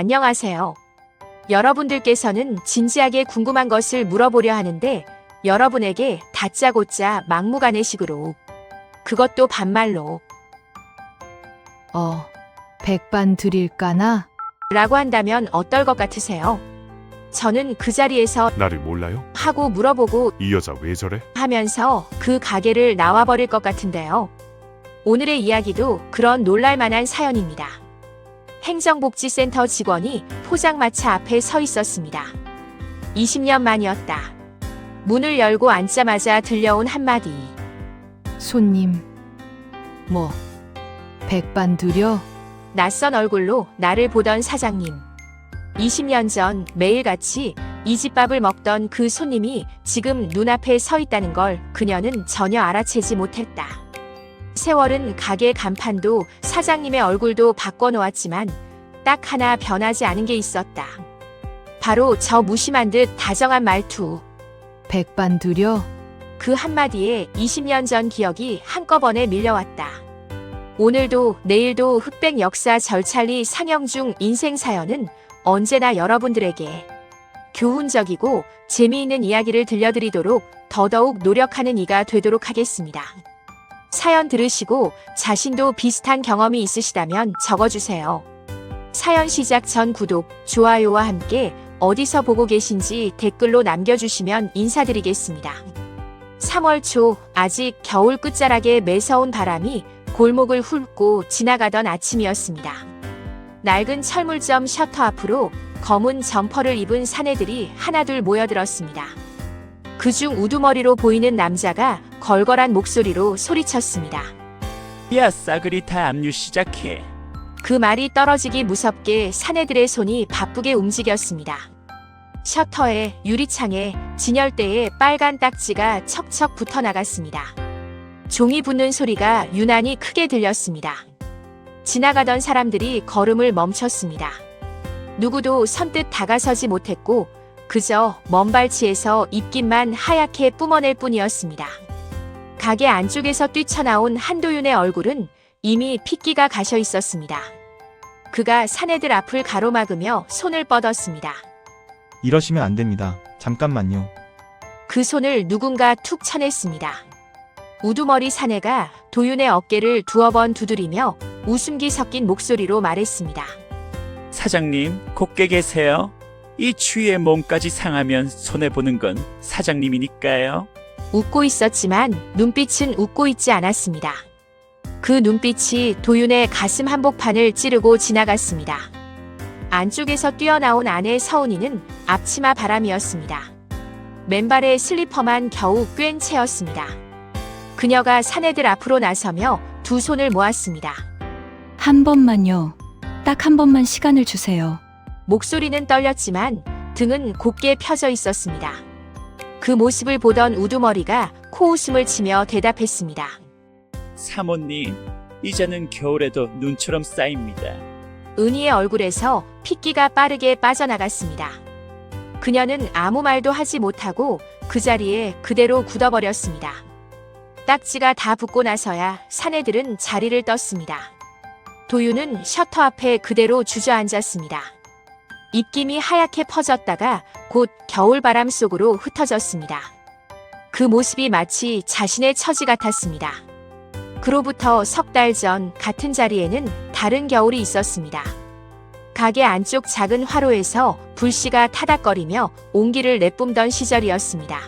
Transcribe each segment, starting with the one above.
안녕하세요. 여러분들께서는 진지하게 궁금한 것을 물어보려 하는데 여러분에게 다짜고짜 막무가내식으로 그것도 반말로 백반 드릴까나? 라고 한다면 어떨 것 같으세요? 저는 그 자리에서 나를 몰라요? 하고 물어보고 이 여자 왜 저래? 하면서 그 가게를 나와버릴 것 같은데요. 오늘의 이야기도 그런 놀랄만한 사연입니다. 행정복지센터 직원이 포장마차 앞에 서 있었습니다. 20년 만이었다. 문을 열고 앉자마자 들려온 한마디. 손님, 백반 드려? 낯선 얼굴로 나를 보던 사장님. 20년 전 매일같이 이 집밥을 먹던 그 손님이 지금 눈앞에 서 있다는 걸 그녀는 전혀 알아채지 못했다. 세월은 가게 간판도 사장님의 얼굴도 바꿔놓았지만 딱 하나 변하지 않은 게 있었다. 바로 저 무심한 듯 다정한 말투. 백반 드려? 그 한마디에 20년 전 기억이 한꺼번에 밀려왔다. 오늘도 내일도 흑백 역사 절찰리 상영 중 인생 사연은 언제나 여러분들에게 교훈적이고 재미있는 이야기를 들려드리도록 더더욱 노력하는 이가 되도록 하겠습니다. 사연 들으시고 자신도 비슷한 경험이 있으시다면 적어주세요. 사연 시작 전 구독, 좋아요와 함께 어디서 보고 계신지 댓글로 남겨주시면 인사드리겠습니다. 3월 초 아직 겨울 끝자락에 매서운 바람이 골목을 훑고 지나가던 아침이었습니다. 낡은 철물점 셔터 앞으로 검은 점퍼를 입은 사내들이 하나둘 모여들었습니다. 그중 우두머리로 보이는 남자가 걸걸한 목소리로 소리쳤습니다. 야, 싸그리 다 압류 시작해. 그 말이 떨어지기 무섭게 사내들의 손이 바쁘게 움직였습니다. 셔터에 유리창에 진열대에 빨간 딱지가 척척 붙어 나갔습니다. 종이 붙는 소리가 유난히 크게 들렸습니다. 지나가던 사람들이 걸음을 멈췄습니다. 누구도 선뜻 다가서지 못했고 그저 먼 발치에서 입김만 하얗게 뿜어낼 뿐이었습니다. 가게 안쪽에서 뛰쳐나온 한도윤의 얼굴은 이미 핏기가 가셔 있었습니다. 그가 사내들 앞을 가로막으며 손을 뻗었습니다. 이러시면 안 됩니다. 잠깐만요. 그 손을 누군가 툭 쳐냈습니다. 우두머리 사내가 도윤의 어깨를 두어 번 두드리며 웃음기 섞인 목소리로 말했습니다. 사장님, 곱게 계세요. 이 추위에 몸까지 상하면 손해보는 건 사장님이니까요. 웃고 있었지만 눈빛은 웃고 있지 않았습니다. 그 눈빛이 도윤의 가슴 한복판을 찌르고 지나갔습니다. 안쪽에서 뛰어나온 아내 서은이는 앞치마 바람이었습니다. 맨발에 슬리퍼만 겨우 꿰인 채였습니다. 그녀가 사내들 앞으로 나서며 두 손을 모았습니다. 한 번만요. 딱 한 번만 시간을 주세요. 목소리는 떨렸지만 등은 곧게 펴져 있었습니다. 그 모습을 보던 우두머리가 코웃음을 치며 대답했습니다. 사모님, 이제는 겨울에도 눈처럼 쌓입니다. 은희의 얼굴에서 핏기가 빠르게 빠져나갔습니다. 그녀는 아무 말도 하지 못하고 그 자리에 그대로 굳어버렸습니다. 딱지가 다 붙고 나서야 사내들은 자리를 떴습니다. 도윤은 셔터 앞에 그대로 주저앉았습니다. 입김이 하얗게 퍼졌다가 곧 겨울바람 속으로 흩어졌습니다. 그 모습이 마치 자신의 처지 같았습니다. 그로부터 석 달 전 같은 자리에는 다른 겨울이 있었습니다. 가게 안쪽 작은 화로에서 불씨가 타닥거리며 온기를 내뿜던 시절이었습니다.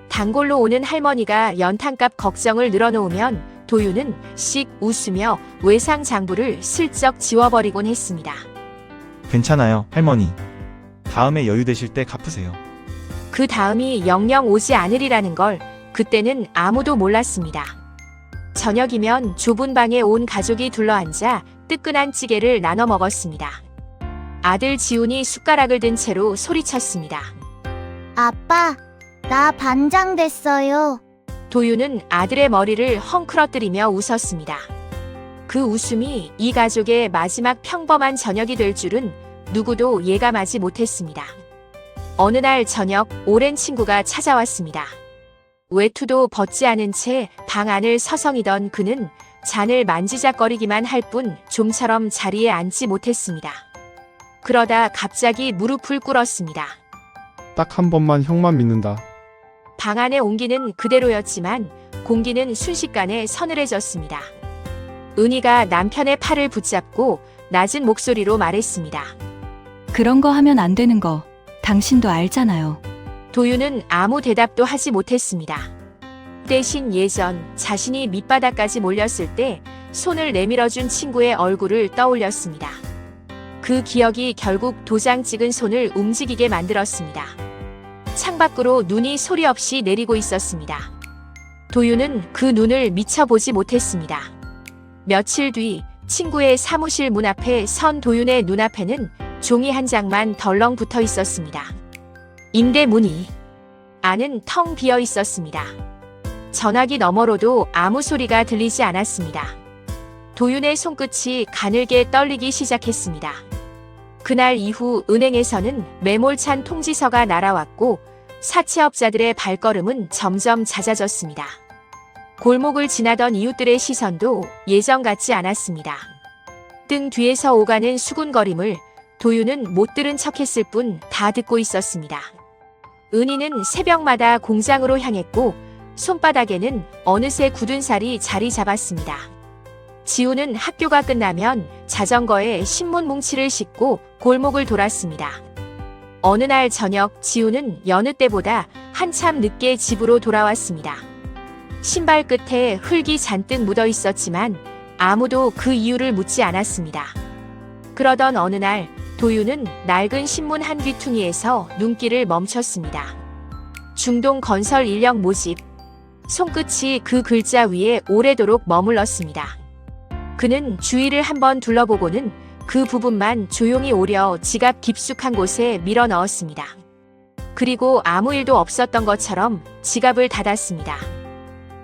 단골로 오는 할머니가 연탄값 걱정을 늘어놓으면 도윤은 씩 웃으며 외상장부를 슬쩍 지워버리곤 했습니다. 괜찮아요, 할머니. 다음에 여유 되실 때 갚으세요. 그 다음이 영영 오지 않으리라는 걸 그때는 아무도 몰랐습니다. 저녁이면 좁은 방에 온 가족이 둘러앉아 뜨끈한 찌개를 나눠 먹었습니다. 아들 지훈이 숟가락을 든 채로 소리쳤습니다. 아빠, 나 반장 됐어요. 도윤은 아들의 머리를 헝클어뜨리며 웃었습니다. 그 웃음이 이 가족의 마지막 평범한 저녁이 될 줄은 누구도 예감하지 못했습니다. 어느 날 저녁 오랜 친구가 찾아왔습니다. 외투도 벗지 않은 채 방 안을 서성이던 그는 잔을 만지작거리기만 할 뿐 좀처럼 자리에 앉지 못했습니다. 그러다 갑자기 무릎을 꿇었습니다. 딱 한 번만 형만 믿는다. 방 안의 온기는 그대로였지만 공기는 순식간에 서늘해졌습니다. 은희가 남편의 팔을 붙잡고 낮은 목소리로 말했습니다. 그런 거 하면 안 되는 거 당신도 알잖아요. 도윤은 아무 대답도 하지 못했습니다. 대신 예전 자신이 밑바닥까지 몰렸을 때 손을 내밀어준 친구의 얼굴을 떠올렸습니다. 그 기억이 결국 도장 찍은 손을 움직이게 만들었습니다. 창밖으로 눈이 소리 없이 내리고 있었습니다. 도윤은 그 눈을 미처 보지 못했습니다. 며칠 뒤 친구의 사무실 문 앞에 선 도윤의 눈앞에는 종이 한 장만 덜렁 붙어 있었습니다. 임대 문의. 안은 텅 비어 있었습니다. 전화기 너머로도 아무 소리가 들리지 않았습니다. 도윤의 손끝이 가늘게 떨리기 시작했습니다. 그날 이후 은행에서는 매몰찬 통지서가 날아왔고 사채업자들의 발걸음은 점점 잦아졌습니다. 골목을 지나던 이웃들의 시선도 예전 같지 않았습니다. 등 뒤에서 오가는 수군거림을 도윤은 못 들은 척했을 뿐 다 듣고 있었습니다. 은희는 새벽마다 공장으로 향했고 손바닥에는 어느새 굳은 살이 자리 잡았습니다. 지우는 학교가 끝나면 자전거에 신문 뭉치를 싣고 골목을 돌았습니다. 어느 날 저녁 지우는 여느 때보다 한참 늦게 집으로 돌아왔습니다. 신발 끝에 흙이 잔뜩 묻어 있었지만 아무도 그 이유를 묻지 않았습니다. 그러던 어느 날 도윤은 낡은 신문 한 귀퉁이에서 눈길을 멈췄습니다. 중동 건설 인력 모집. 손끝이 그 글자 위에 오래도록 머물렀습니다. 그는 주위를 한번 둘러보고는 그 부분만 조용히 오려 지갑 깊숙한 곳에 밀어 넣었습니다. 그리고 아무 일도 없었던 것처럼 지갑을 닫았습니다.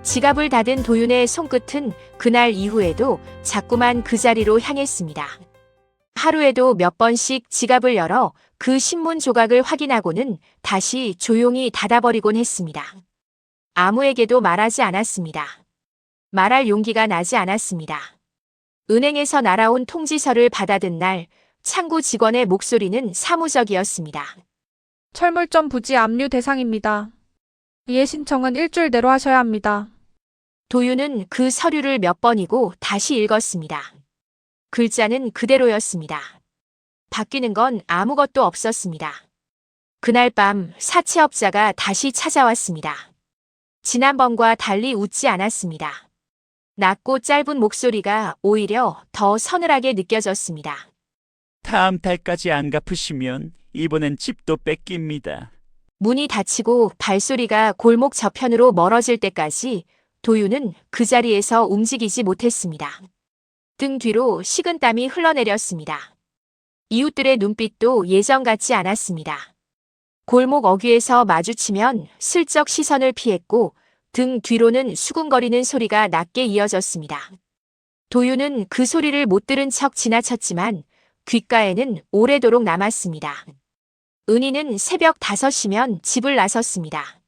지갑을 닫은 도윤의 손끝은 그날 이후에도 자꾸만 그 자리로 향했습니다. 하루에도 몇 번씩 지갑을 열어 그 신문 조각을 확인하고는 다시 조용히 닫아버리곤 했습니다. 아무에게도 말하지 않았습니다. 말할 용기가 나지 않았습니다. 은행에서 날아온 통지서를 받아든 날 창구 직원의 목소리는 사무적이었습니다. 철물점 부지 압류 대상입니다. 이해 신청은 일주일 내로 하셔야 합니다. 도윤은 그 서류를 몇 번이고 다시 읽었습니다. 글자는 그대로였습니다. 바뀌는 건 아무것도 없었습니다. 그날 밤 사채업자가 다시 찾아왔습니다. 지난번과 달리 웃지 않았습니다. 낮고 짧은 목소리가 오히려 더 서늘하게 느껴졌습니다. 다음 달까지 안 갚으시면 이번엔 집도 뺏깁니다. 문이 닫히고 발소리가 골목 저편으로 멀어질 때까지 도윤은 그 자리에서 움직이지 못했습니다. 등 뒤로 식은땀이 흘러내렸습니다. 이웃들의 눈빛도 예전 같지 않았습니다. 골목 어귀에서 마주치면 슬쩍 시선을 피했고 등 뒤로는 수군거리는 소리가 낮게 이어졌습니다. 도윤은 그 소리를 못 들은 척 지나쳤지만 귓가에는 오래도록 남았습니다. 은희는 새벽 5시면 집을 나섰습니다.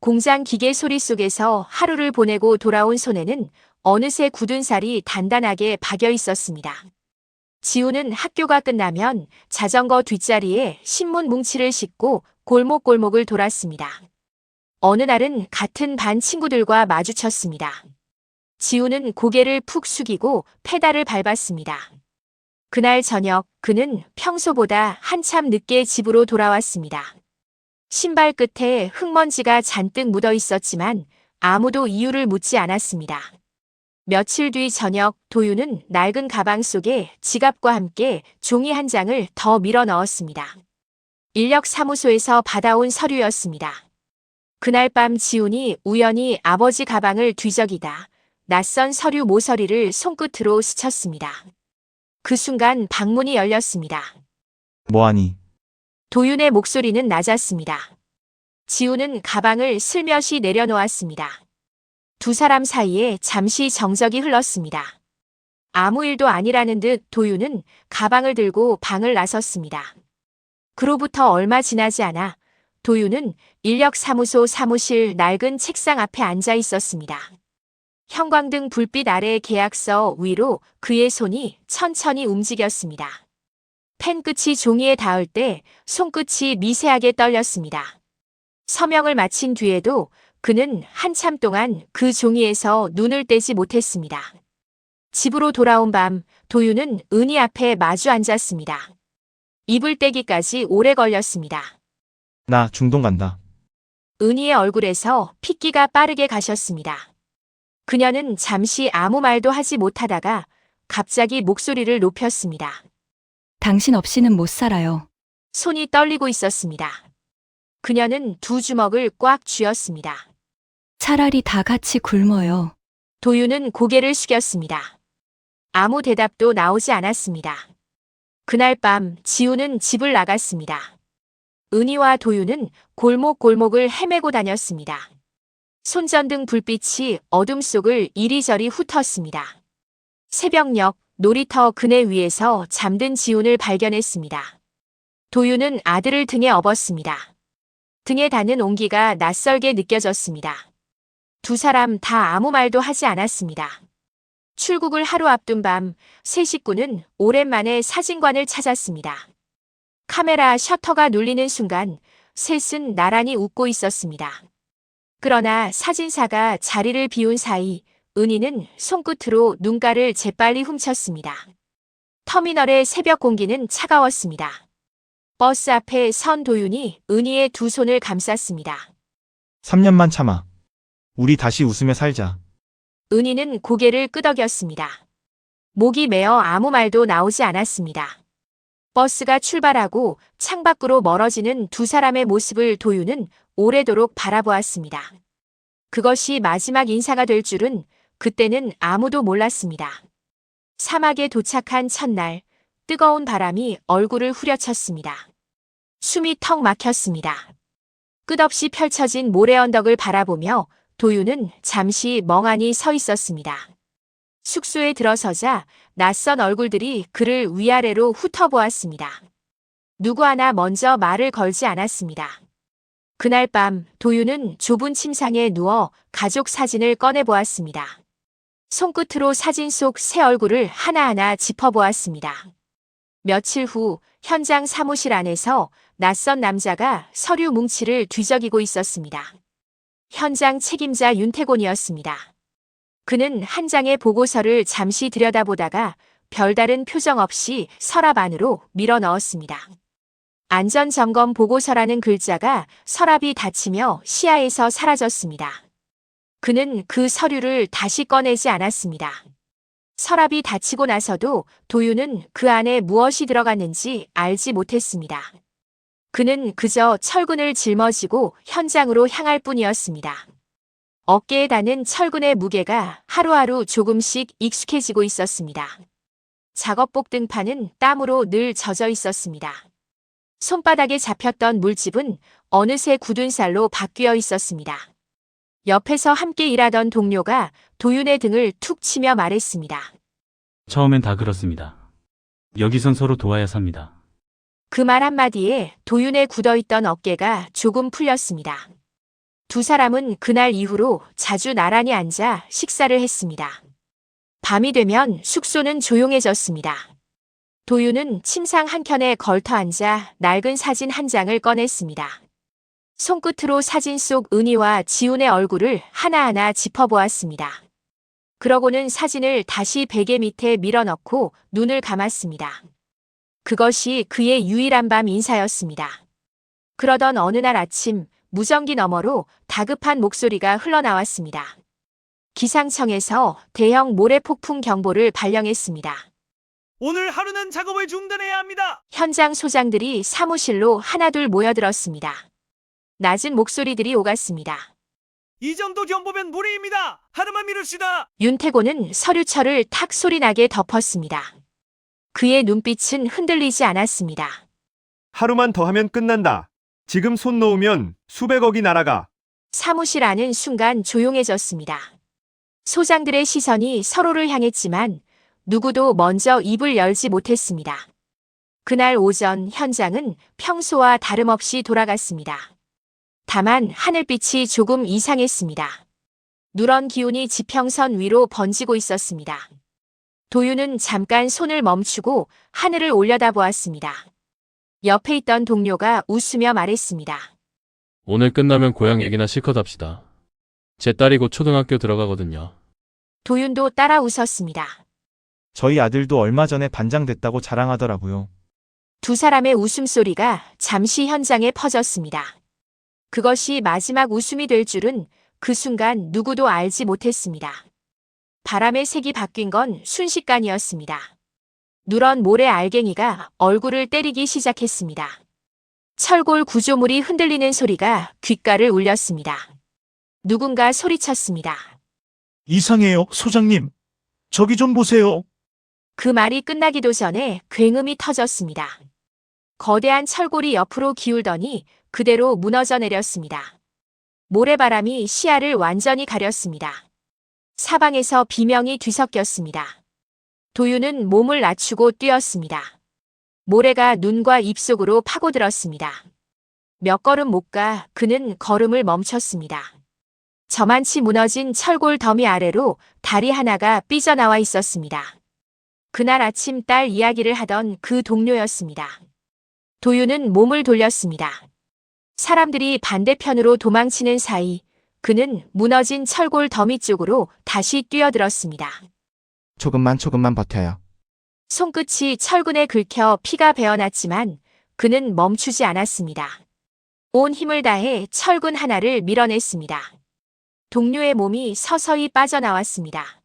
공장 기계 소리 속에서 하루를 보내고 돌아온 손에는 어느새 굳은 살이 단단하게 박여 있었습니다. 지우는 학교가 끝나면 자전거 뒷자리에 신문 뭉치를 싣고 골목골목을 돌았습니다. 어느 날은 같은 반 친구들과 마주쳤습니다. 지우는 고개를 푹 숙이고 페달을 밟았습니다. 그날 저녁 그는 평소보다 한참 늦게 집으로 돌아왔습니다. 신발 끝에 흙먼지가 잔뜩 묻어 있었지만 아무도 이유를 묻지 않았습니다. 며칠 뒤 저녁 도윤은 낡은 가방 속에 지갑과 함께 종이 한 장을 더 밀어 넣었습니다. 인력사무소에서 받아온 서류였습니다. 그날 밤 지훈이 우연히 아버지 가방을 뒤적이다 낯선 서류 모서리를 손끝으로 스쳤습니다. 그 순간 방문이 열렸습니다. 뭐하니? 도윤의 목소리는 낮았습니다. 지훈은 가방을 슬며시 내려놓았습니다. 두 사람 사이에 잠시 정적이 흘렀습니다. 아무 일도 아니라는 듯 도윤은 가방을 들고 방을 나섰습니다. 그로부터 얼마 지나지 않아 도윤은 인력사무소 사무실 낡은 책상 앞에 앉아 있었습니다. 형광등 불빛 아래 계약서 위로 그의 손이 천천히 움직였습니다. 펜 끝이 종이에 닿을 때 손끝이 미세하게 떨렸습니다. 서명을 마친 뒤에도 그는 한참 동안 그 종이에서 눈을 떼지 못했습니다. 집으로 돌아온 밤, 도윤은 은희 앞에 마주 앉았습니다. 이불 떼기까지 오래 걸렸습니다. 나 중동 간다. 은희의 얼굴에서 핏기가 빠르게 가셨습니다. 그녀는 잠시 아무 말도 하지 못하다가 갑자기 목소리를 높였습니다. 당신 없이는 못 살아요. 손이 떨리고 있었습니다. 그녀는 두 주먹을 꽉 쥐었습니다. 차라리 다 같이 굶어요. 도윤은 고개를 숙였습니다. 아무 대답도 나오지 않았습니다. 그날 밤 지우는 집을 나갔습니다. 은희와 도윤은 골목골목을 헤매고 다녔습니다. 손전등 불빛이 어둠 속을 이리저리 훑었습니다. 새벽녘 놀이터 그네 위에서 잠든 지훈을 발견했습니다. 도윤은 아들을 등에 업었습니다. 등에 닿는 온기가 낯설게 느껴졌습니다. 두 사람 다 아무 말도 하지 않았습니다. 출국을 하루 앞둔 밤, 세 식구는 오랜만에 사진관을 찾았습니다. 카메라 셔터가 눌리는 순간 셋은 나란히 웃고 있었습니다. 그러나 사진사가 자리를 비운 사이 은희는 손끝으로 눈가를 재빨리 훔쳤습니다. 터미널의 새벽 공기는 차가웠습니다. 버스 앞에 선 도윤이 은희의 두 손을 감쌌습니다. 3년만 참아. 우리 다시 웃으며 살자. 은희는 고개를 끄덕였습니다. 목이 메어 아무 말도 나오지 않았습니다. 버스가 출발하고 창밖으로 멀어지는 두 사람의 모습을 도윤은 오래도록 바라보았습니다. 그것이 마지막 인사가 될 줄은 그때는 아무도 몰랐습니다. 사막에 도착한 첫날, 뜨거운 바람이 얼굴을 후려쳤습니다. 숨이 턱 막혔습니다. 끝없이 펼쳐진 모래 언덕을 바라보며 도윤은 잠시 멍하니 서 있었습니다. 숙소에 들어서자 낯선 얼굴들이 그를 위아래로 훑어보았습니다. 누구 하나 먼저 말을 걸지 않았습니다. 그날 밤 도윤은 좁은 침상에 누워 가족 사진을 꺼내보았습니다. 손끝으로 사진 속 새 얼굴을 하나하나 짚어보았습니다. 며칠 후 현장 사무실 안에서 낯선 남자가 서류 뭉치를 뒤적이고 있었습니다. 현장 책임자 윤태곤이었습니다. 그는 한 장의 보고서를 잠시 들여다보다가 별다른 표정 없이 서랍 안으로 밀어 넣었습니다. 안전점검 보고서라는 글자가 서랍이 닫히며 시야에서 사라졌습니다. 그는 그 서류를 다시 꺼내지 않았습니다. 서랍이 닫히고 나서도 도윤은 그 안에 무엇이 들어갔는지 알지 못했습니다. 그는 그저 철근을 짊어지고 현장으로 향할 뿐이었습니다. 어깨에 닿는 철근의 무게가 하루하루 조금씩 익숙해지고 있었습니다. 작업복 등판은 땀으로 늘 젖어 있었습니다. 손바닥에 잡혔던 물집은 어느새 굳은 살로 바뀌어 있었습니다. 옆에서 함께 일하던 동료가 도윤의 등을 툭 치며 말했습니다. 처음엔 다 그렇습니다. 여기선 서로 도와야 삽니다. 그 말 한마디에 도윤의 굳어있던 어깨가 조금 풀렸습니다. 두 사람은 그날 이후로 자주 나란히 앉아 식사를 했습니다. 밤이 되면 숙소는 조용해졌습니다. 도윤은 침상 한켠에 걸터 앉아 낡은 사진 한 장을 꺼냈습니다. 손끝으로 사진 속 은희와 지훈의 얼굴을 하나하나 짚어보았습니다. 그러고는 사진을 다시 베개 밑에 밀어넣고 눈을 감았습니다. 그것이 그의 유일한 밤 인사였습니다. 그러던 어느 날 아침 무전기 너머로 다급한 목소리가 흘러나왔습니다. 기상청에서 대형 모래폭풍 경보를 발령했습니다. 오늘 하루는 작업을 중단해야 합니다. 현장 소장들이 사무실로 하나둘 모여들었습니다. 낮은 목소리들이 오갔습니다. 이 정도 경보면 무리입니다. 하루만 미룹시다. 윤태곤은 서류철을 탁 소리나게 덮었습니다. 그의 눈빛은 흔들리지 않았습니다. 하루만 더 하면 끝난다. 지금 손 놓으면 수백억이 날아가. 사무실 안은 순간 조용해졌습니다. 소장들의 시선이 서로를 향했지만 누구도 먼저 입을 열지 못했습니다. 그날 오전 현장은 평소와 다름없이 돌아갔습니다. 다만 하늘빛이 조금 이상했습니다. 누런 기운이 지평선 위로 번지고 있었습니다. 도윤은 잠깐 손을 멈추고 하늘을 올려다보았습니다. 옆에 있던 동료가 웃으며 말했습니다. 오늘 끝나면 고향 얘기나 실컷 합시다. 제 딸이 곧 초등학교 들어가거든요. 도윤도 따라 웃었습니다. 저희 아들도 얼마 전에 반장 됐다고 자랑하더라고요. 두 사람의 웃음소리가 잠시 현장에 퍼졌습니다. 그것이 마지막 웃음이 될 줄은 그 순간 누구도 알지 못했습니다. 바람의 색이 바뀐 건 순식간이었습니다. 누런 모래 알갱이가 얼굴을 때리기 시작했습니다. 철골 구조물이 흔들리는 소리가 귓가를 울렸습니다. 누군가 소리쳤습니다. 이상해요, 소장님. 저기 좀 보세요. 그 말이 끝나기도 전에 굉음이 터졌습니다. 거대한 철골이 옆으로 기울더니 그대로 무너져 내렸습니다. 모래바람이 시야를 완전히 가렸습니다. 사방에서 비명이 뒤섞였습니다. 도윤은 몸을 낮추고 뛰었습니다. 모래가 눈과 입속으로 파고들었습니다. 몇 걸음 못 가 그는 걸음을 멈췄습니다. 저만치 무너진 철골 더미 아래로 다리 하나가 삐져나와 있었습니다. 그날 아침 딸 이야기를 하던 그 동료였습니다. 도윤은 몸을 돌렸습니다. 사람들이 반대편으로 도망치는 사이 그는 무너진 철골 더미 쪽으로 다시 뛰어들었습니다. 조금만 버텨요. 손끝이 철근에 긁혀 피가 배어났지만 그는 멈추지 않았습니다. 온 힘을 다해 철근 하나를 밀어냈습니다. 동료의 몸이 서서히 빠져나왔습니다.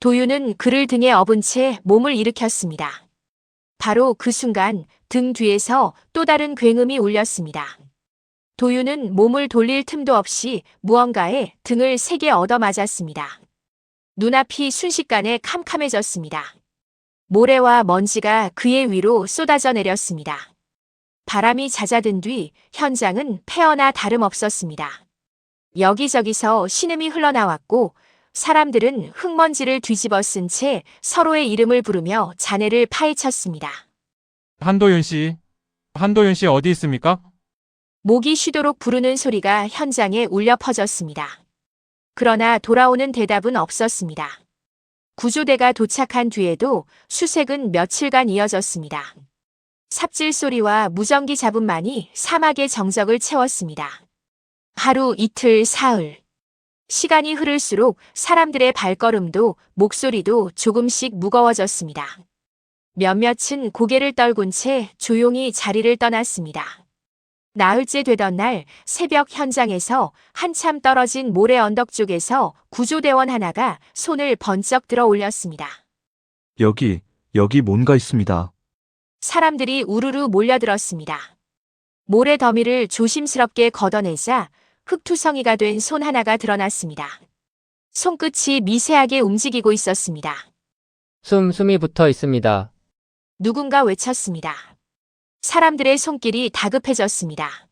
도윤은 그를 등에 업은 채 몸을 일으켰습니다. 바로 그 순간 등 뒤에서 또 다른 굉음이 울렸습니다. 도윤은 몸을 돌릴 틈도 없이 무언가에 등을 세게 얻어맞았습니다. 눈앞이 순식간에 캄캄해졌습니다. 모래와 먼지가 그의 위로 쏟아져 내렸습니다. 바람이 잦아든 뒤 현장은 폐허나 다름없었습니다. 여기저기서 신음이 흘러나왔고 사람들은 흙먼지를 뒤집어 쓴 채 서로의 이름을 부르며 잔해를 파헤쳤습니다. 한도윤 씨 어디 있습니까? 목이 쉬도록 부르는 소리가 현장에 울려 퍼졌습니다. 그러나 돌아오는 대답은 없었습니다. 구조대가 도착한 뒤에도 수색은 며칠간 이어졌습니다. 삽질 소리와 무전기 잡음만이 사막의 정적을 채웠습니다. 하루, 이틀, 사흘. 시간이 흐를수록 사람들의 발걸음도 목소리도 조금씩 무거워졌습니다. 몇몇은 고개를 떨군 채 조용히 자리를 떠났습니다. 나흘째 되던 날 새벽 현장에서 한참 떨어진 모래 언덕 쪽에서 구조대원 하나가 손을 번쩍 들어 올렸습니다. 여기 뭔가 있습니다. 사람들이 우르르 몰려들었습니다. 모래 더미를 조심스럽게 걷어내자 흙투성이가 된 손 하나가 드러났습니다. 손끝이 미세하게 움직이고 있었습니다. 숨이 붙어 있습니다. 누군가 외쳤습니다. 사람들의 손길이 다급해졌습니다.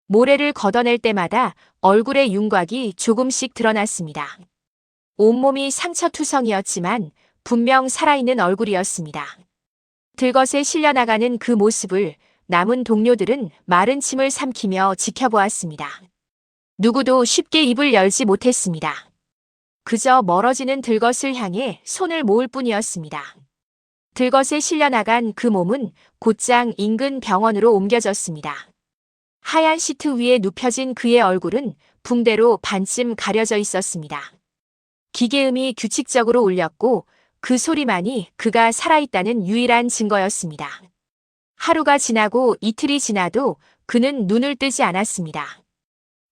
모래를 걷어낼 때마다 얼굴의 윤곽이 조금씩 드러났습니다. 온몸이 상처투성이었지만 분명 살아있는 얼굴이었습니다. 들것에 실려나가는 그 모습을 남은 동료들은 마른 침을 삼키며 지켜보았습니다. 누구도 쉽게 입을 열지 못했습니다. 그저 멀어지는 들것을 향해 손을 모을 뿐이었습니다. 들것에 실려나간 그 몸은 곧장 인근 병원으로 옮겨졌습니다. 하얀 시트 위에 눕혀진 그의 얼굴은 붕대로 반쯤 가려져 있었습니다. 기계음이 규칙적으로 울렸고 그 소리만이 그가 살아있다는 유일한 증거였습니다. 하루가 지나고 이틀이 지나도 그는 눈을 뜨지 않았습니다.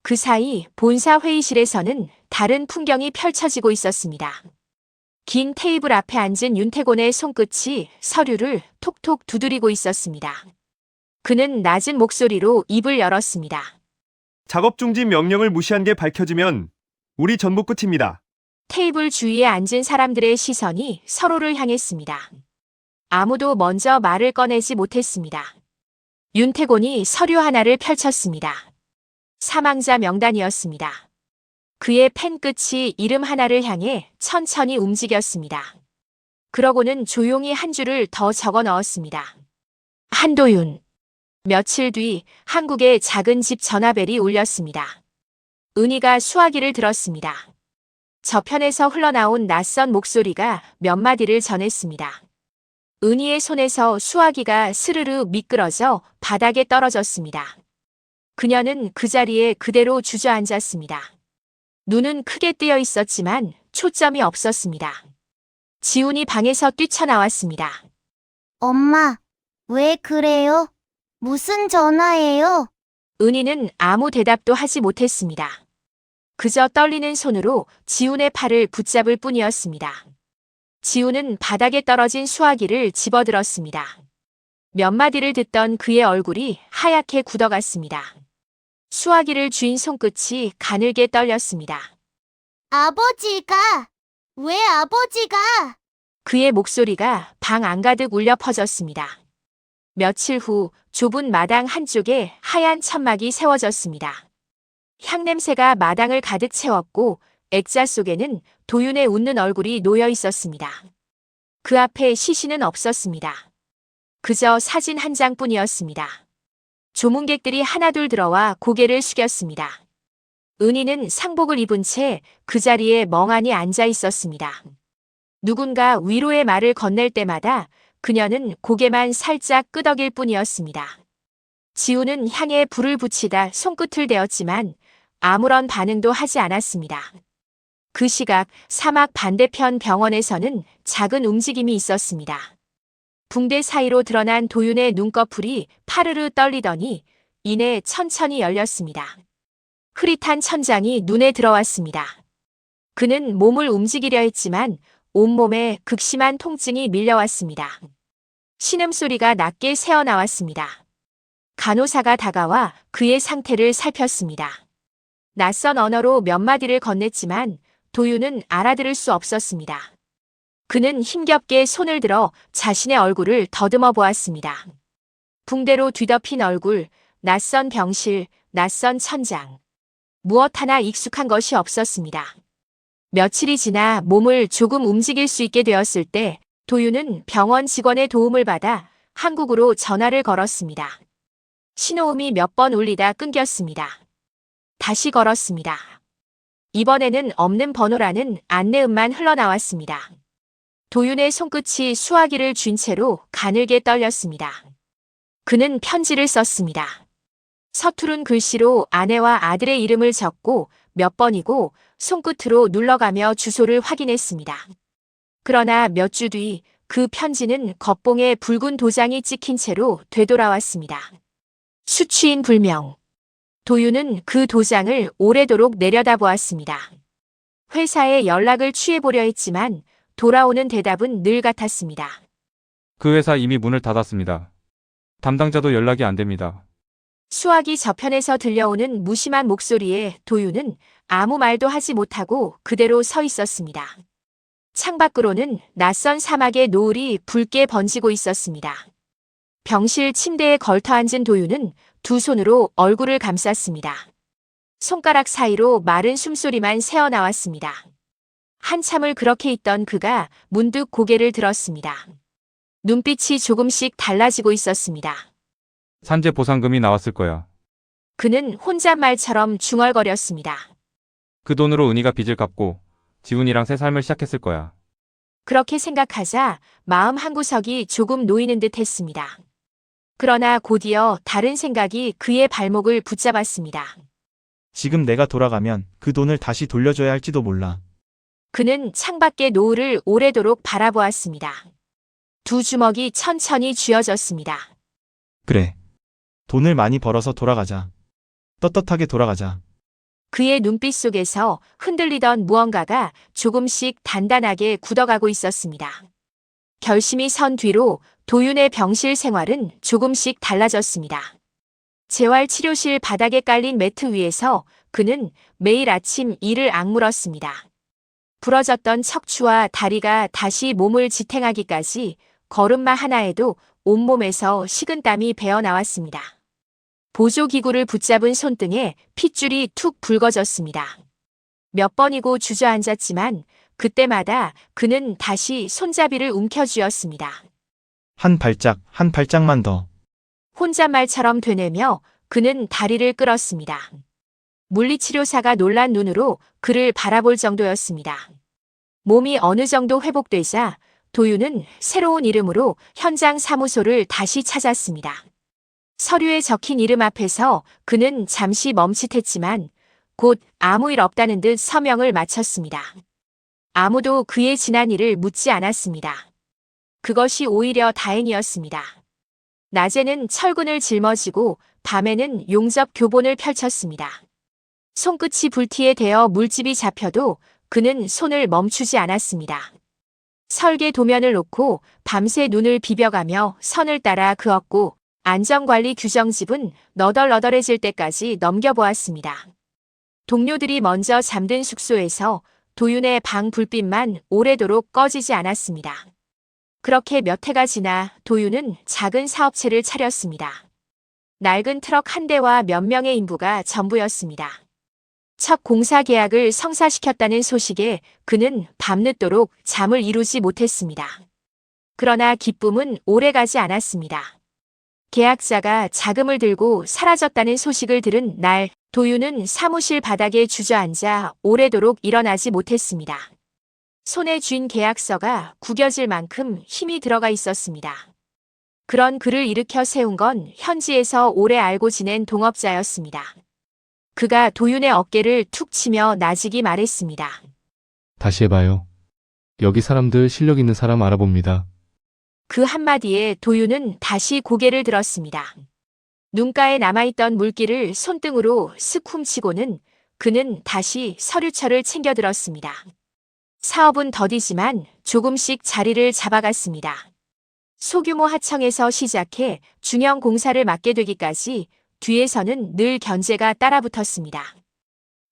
그 사이 본사 회의실에서는 다른 풍경이 펼쳐지고 있었습니다. 긴 테이블 앞에 앉은 윤태곤의 손끝이 서류를 톡톡 두드리고 있었습니다. 그는 낮은 목소리로 입을 열었습니다. 작업 중지 명령을 무시한 게 밝혀지면 우리 전부 끝입니다. 테이블 주위에 앉은 사람들의 시선이 서로를 향했습니다. 아무도 먼저 말을 꺼내지 못했습니다. 윤태곤이 서류 하나를 펼쳤습니다. 사망자 명단이었습니다. 그의 펜 끝이 이름 하나를 향해 천천히 움직였습니다. 그러고는 조용히 한 줄을 더 적어 넣었습니다. 한도윤. 며칠 뒤 한국의 작은 집 전화벨이 울렸습니다. 은희가 수화기를 들었습니다. 저편에서 흘러나온 낯선 목소리가 몇 마디를 전했습니다. 은희의 손에서 수화기가 스르르 미끄러져 바닥에 떨어졌습니다. 그녀는 그 자리에 그대로 주저앉았습니다. 눈은 크게 뜨여 있었지만 초점이 없었습니다. 지훈이 방에서 뛰쳐나왔습니다. 엄마, 왜 그래요? 무슨 전화예요? 은희는 아무 대답도 하지 못했습니다. 그저 떨리는 손으로 지훈의 팔을 붙잡을 뿐이었습니다. 지훈은 바닥에 떨어진 수화기를 집어들었습니다. 몇 마디를 듣던 그의 얼굴이 하얗게 굳어갔습니다. 수화기를 쥔 손끝이 가늘게 떨렸습니다. 아버지가, 왜 아버지가? 그의 목소리가 방 안가득 울려 퍼졌습니다. 며칠 후 좁은 마당 한쪽에 하얀 천막이 세워졌습니다. 향냄새가 마당을 가득 채웠고 액자 속에는 도윤의 웃는 얼굴이 놓여 있었습니다. 그 앞에 시신은 없었습니다. 그저 사진 한 장뿐이었습니다. 조문객들이 하나둘 들어와 고개를 숙였습니다. 은희는 상복을 입은 채 그 자리에 멍하니 앉아 있었습니다. 누군가 위로의 말을 건넬 때마다 그녀는 고개만 살짝 끄덕일 뿐이었습니다. 지훈은 향에 불을 붙이다 손끝을 대었지만 아무런 반응도 하지 않았습니다. 그 시각 사막 반대편 병원에서는 작은 움직임이 있었습니다. 붕대 사이로 드러난 도윤의 눈꺼풀이 파르르 떨리더니 이내 천천히 열렸습니다. 흐릿한 천장이 눈에 들어왔습니다. 그는 몸을 움직이려 했지만 온몸에 극심한 통증이 밀려왔습니다. 신음소리가 낮게 새어나왔습니다. 간호사가 다가와 그의 상태를 살폈습니다. 낯선 언어로 몇 마디를 건넸지만 도윤은 알아들을 수 없었습니다. 그는 힘겹게 손을 들어 자신의 얼굴을 더듬어 보았습니다. 붕대로 뒤덮인 얼굴, 낯선 병실, 낯선 천장. 무엇 하나 익숙한 것이 없었습니다. 며칠이 지나 몸을 조금 움직일 수 있게 되었을 때 도윤은 병원 직원의 도움을 받아 한국으로 전화를 걸었습니다. 신호음이 몇 번 울리다 끊겼습니다. 다시 걸었습니다. 이번에는 없는 번호라는 안내음만 흘러나왔습니다. 도윤의 손끝이 수화기를 쥔 채로 가늘게 떨렸습니다. 그는 편지를 썼습니다. 서투른 글씨로 아내와 아들의 이름을 적고 몇 번이고 손끝으로 눌러가며 주소를 확인했습니다. 그러나 몇 주 뒤 그 편지는 겉봉에 붉은 도장이 찍힌 채로 되돌아왔습니다. 수취인 불명. 도윤은 그 도장을 오래도록 내려다보았습니다. 회사에 연락을 취해보려 했지만 돌아오는 대답은 늘 같았습니다. 그 회사 이미 문을 닫았습니다. 담당자도 연락이 안 됩니다. 수화기 저편에서 들려오는 무심한 목소리에 도윤은 아무 말도 하지 못하고 그대로 서 있었습니다. 창밖으로는 낯선 사막의 노을이 붉게 번지고 있었습니다. 병실 침대에 걸터앉은 도윤은 두 손으로 얼굴을 감쌌습니다. 손가락 사이로 마른 숨소리만 새어나왔습니다. 한참을 그렇게 있던 그가 문득 고개를 들었습니다. 눈빛이 조금씩 달라지고 있었습니다. 산재 보상금이 나왔을 거야. 그는 혼잣말처럼 중얼거렸습니다. 그 돈으로 은희가 빚을 갚고 지훈이랑 새 삶을 시작했을 거야. 그렇게 생각하자 마음 한구석이 조금 놓이는 듯 했습니다. 그러나 곧이어 다른 생각이 그의 발목을 붙잡았습니다. 지금 내가 돌아가면 그 돈을 다시 돌려줘야 할지도 몰라. 그는 창밖의 노을을 오래도록 바라보았습니다. 두 주먹이 천천히 쥐어졌습니다. 그래. 돈을 많이 벌어서 돌아가자. 떳떳하게 돌아가자. 그의 눈빛 속에서 흔들리던 무언가가 조금씩 단단하게 굳어가고 있었습니다. 결심이 선 뒤로 도윤의 병실 생활은 조금씩 달라졌습니다. 재활치료실 바닥에 깔린 매트 위에서 그는 매일 아침 이를 악물었습니다. 부러졌던 척추와 다리가 다시 몸을 지탱하기까지 걸음마 하나에도 온몸에서 식은땀이 배어 나왔습니다. 보조기구를 붙잡은 손등에 핏줄이 툭 붉어졌습니다. 몇 번이고 주저앉았지만 그때마다 그는 다시 손잡이를 움켜쥐었습니다. 한 발짝만 더. 혼잣말처럼 되뇌며 그는 다리를 끌었습니다. 물리치료사가 놀란 눈으로 그를 바라볼 정도였습니다. 몸이 어느 정도 회복되자 도윤은 새로운 이름으로 현장 사무소를 다시 찾았습니다. 서류에 적힌 이름 앞에서 그는 잠시 멈칫했지만 곧 아무 일 없다는 듯 서명을 마쳤습니다. 아무도 그의 지난 일을 묻지 않았습니다. 그것이 오히려 다행이었습니다. 낮에는 철근을 짊어지고 밤에는 용접 교본을 펼쳤습니다. 손끝이 불티에 대어 물집이 잡혀도 그는 손을 멈추지 않았습니다. 설계 도면을 놓고 밤새 눈을 비벼가며 선을 따라 그었고 안전관리 규정집은 너덜너덜해질 때까지 넘겨보았습니다. 동료들이 먼저 잠든 숙소에서 도윤의 방 불빛만 오래도록 꺼지지 않았습니다. 그렇게 몇 해가 지나 도윤은 작은 사업체를 차렸습니다. 낡은 트럭 한 대와 몇 명의 인부가 전부였습니다. 첫 공사 계약을 성사시켰다는 소식에 그는 밤늦도록 잠을 이루지 못했습니다. 그러나 기쁨은 오래가지 않았습니다. 계약자가 자금을 들고 사라졌다는 소식을 들은 날, 도윤은 사무실 바닥에 주저앉아 오래도록 일어나지 못했습니다. 손에 쥔 계약서가 구겨질 만큼 힘이 들어가 있었습니다. 그런 그를 일으켜 세운 건 현지에서 오래 알고 지낸 동업자였습니다. 그가 도윤의 어깨를 툭 치며 나직이 말했습니다. 다시 해봐요. 여기 사람들 실력 있는 사람 알아봅니다. 그 한마디에 도윤은 다시 고개를 들었습니다. 눈가에 남아있던 물기를 손등으로 슥 훔치고는 그는 다시 서류철을 챙겨 들었습니다. 사업은 더디지만 조금씩 자리를 잡아갔습니다. 소규모 하청에서 시작해 중형 공사를 맡게 되기까지 뒤에서는 늘 견제가 따라붙었습니다.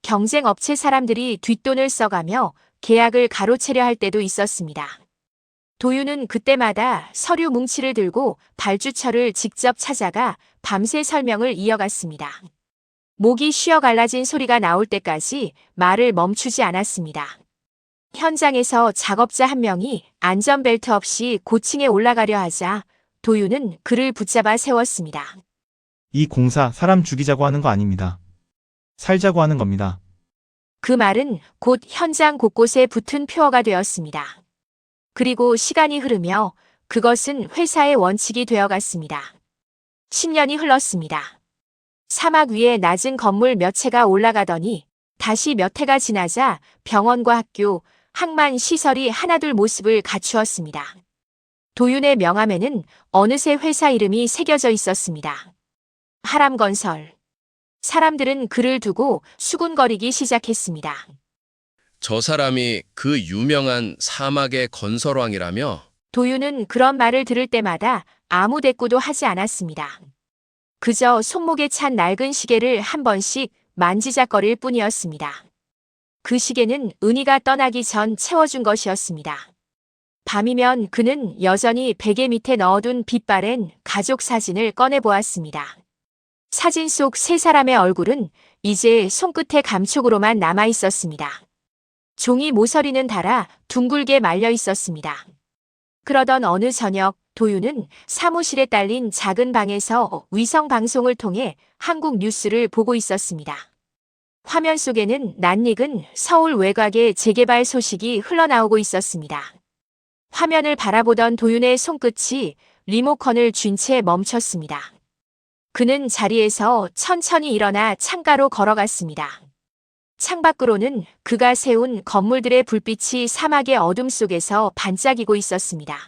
경쟁 업체 사람들이 뒷돈을 써가며 계약을 가로채려 할 때도 있었습니다. 도윤은 그때마다 서류 뭉치를 들고 발주처를 직접 찾아가 밤새 설명을 이어갔습니다. 목이 쉬어 갈라진 소리가 나올 때까지 말을 멈추지 않았습니다. 현장에서 작업자 한 명이 안전벨트 없이 고층에 올라가려 하자 도윤은 그를 붙잡아 세웠습니다. 이 공사 사람 죽이자고 하는 거 아닙니다. 살자고 하는 겁니다. 그 말은 곧 현장 곳곳에 붙은 표어가 되었습니다. 그리고 시간이 흐르며 그것은 회사의 원칙이 되어갔습니다. 10년이 흘렀습니다. 사막 위에 낮은 건물 몇 채가 올라가더니 다시 몇 해가 지나자 병원과 학교, 항만 시설이 하나둘 모습을 갖추었습니다. 도윤의 명함에는 어느새 회사 이름이 새겨져 있었습니다. 하람건설. 사람들은 그를 두고 수군거리기 시작했습니다. 저 사람이 그 유명한 사막의 건설왕이라며? 도윤은 그런 말을 들을 때마다 아무 대꾸도 하지 않았습니다. 그저 손목에 찬 낡은 시계를 한 번씩 만지작거릴 뿐이었습니다. 그 시계는 은희가 떠나기 전 채워준 것이었습니다. 밤이면 그는 여전히 베개 밑에 넣어둔 빛바랜 가족 사진을 꺼내보았습니다. 사진 속 세 사람의 얼굴은 이제 손끝의 감촉으로만 남아 있었습니다. 종이 모서리는 달아 둥글게 말려 있었습니다. 그러던 어느 저녁 도윤은 사무실에 딸린 작은 방에서 위성 방송을 통해 한국 뉴스를 보고 있었습니다. 화면 속에는 낯익은 서울 외곽의 재개발 소식이 흘러나오고 있었습니다. 화면을 바라보던 도윤의 손끝이 리모컨을 쥔 채 멈췄습니다. 그는 자리에서 천천히 일어나 창가로 걸어갔습니다. 창밖으로는 그가 세운 건물들의 불빛이 사막의 어둠 속에서 반짝이고 있었습니다.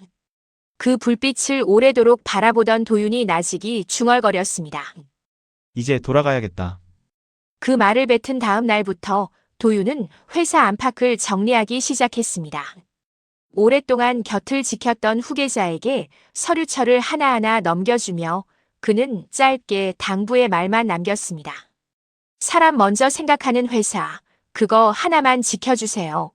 그 불빛을 오래도록 바라보던 도윤이 나직이 중얼거렸습니다. 이제 돌아가야겠다. 그 말을 뱉은 다음 날부터 도윤은 회사 안팎을 정리하기 시작했습니다. 오랫동안 곁을 지켰던 후계자에게 서류철을 하나하나 넘겨주며 그는 짧게 당부의 말만 남겼습니다. 사람 먼저 생각하는 회사, 그거 하나만 지켜주세요.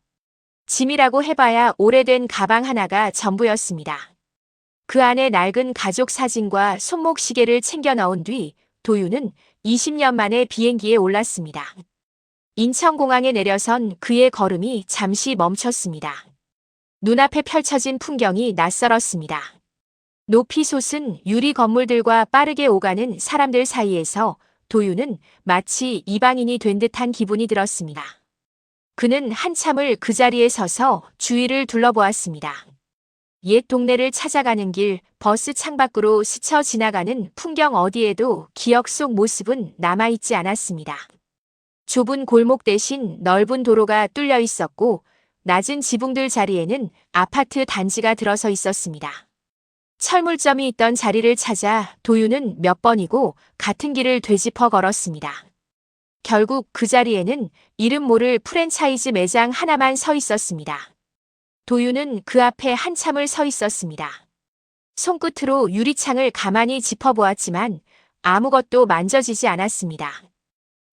짐이라고 해봐야 오래된 가방 하나가 전부였습니다. 그 안에 낡은 가족 사진과 손목 시계를 챙겨 넣은 뒤 도윤은 20년 만에 비행기에 올랐습니다. 인천공항에 내려선 그의 걸음이 잠시 멈췄습니다. 눈앞에 펼쳐진 풍경이 낯설었습니다. 높이 솟은 유리 건물들과 빠르게 오가는 사람들 사이에서 도윤은 마치 이방인이 된 듯한 기분이 들었습니다. 그는 한참을 그 자리에 서서 주위를 둘러보았습니다. 옛 동네를 찾아가는 길, 버스 창밖으로 스쳐 지나가는 풍경 어디에도 기억 속 모습은 남아있지 않았습니다. 좁은 골목 대신 넓은 도로가 뚫려 있었고 낮은 지붕들 자리에는 아파트 단지가 들어서 있었습니다. 철물점이 있던 자리를 찾아 도윤은 몇 번이고 같은 길을 되짚어 걸었습니다. 결국 그 자리에는 이름 모를 프랜차이즈 매장 하나만 서 있었습니다. 도윤은 그 앞에 한참을 서 있었습니다. 손끝으로 유리창을 가만히 짚어보았지만 아무것도 만져지지 않았습니다.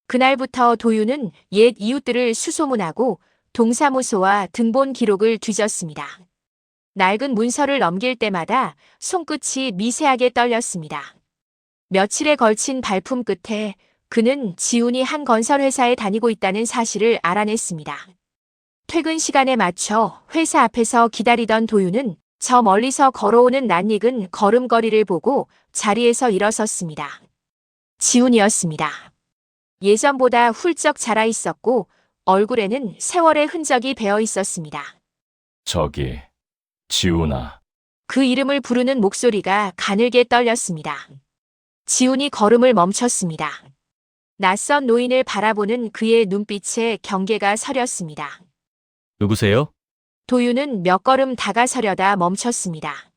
그날부터 도윤은 옛 이웃들을 수소문하고 동사무소와 등본 기록을 뒤졌습니다. 낡은 문서를 넘길 때마다 손끝이 미세하게 떨렸습니다. 며칠에 걸친 발품 끝에 그는 지훈이 한 건설회사에 다니고 있다는 사실을 알아냈습니다. 퇴근 시간에 맞춰 회사 앞에서 기다리던 도윤은 저 멀리서 걸어오는 낯익은 걸음걸이를 보고 자리에서 일어섰습니다. 지훈이었습니다. 예전보다 훌쩍 자라 있었고 얼굴에는 세월의 흔적이 배어 있었습니다. 저기, 지훈아. 그 이름을 부르는 목소리가 가늘게 떨렸습니다. 지훈이 걸음을 멈췄습니다. 낯선 노인을 바라보는 그의 눈빛에 경계가 서렸습니다. 누구세요? 도윤은 몇 걸음 다가서려다 멈췄습니다.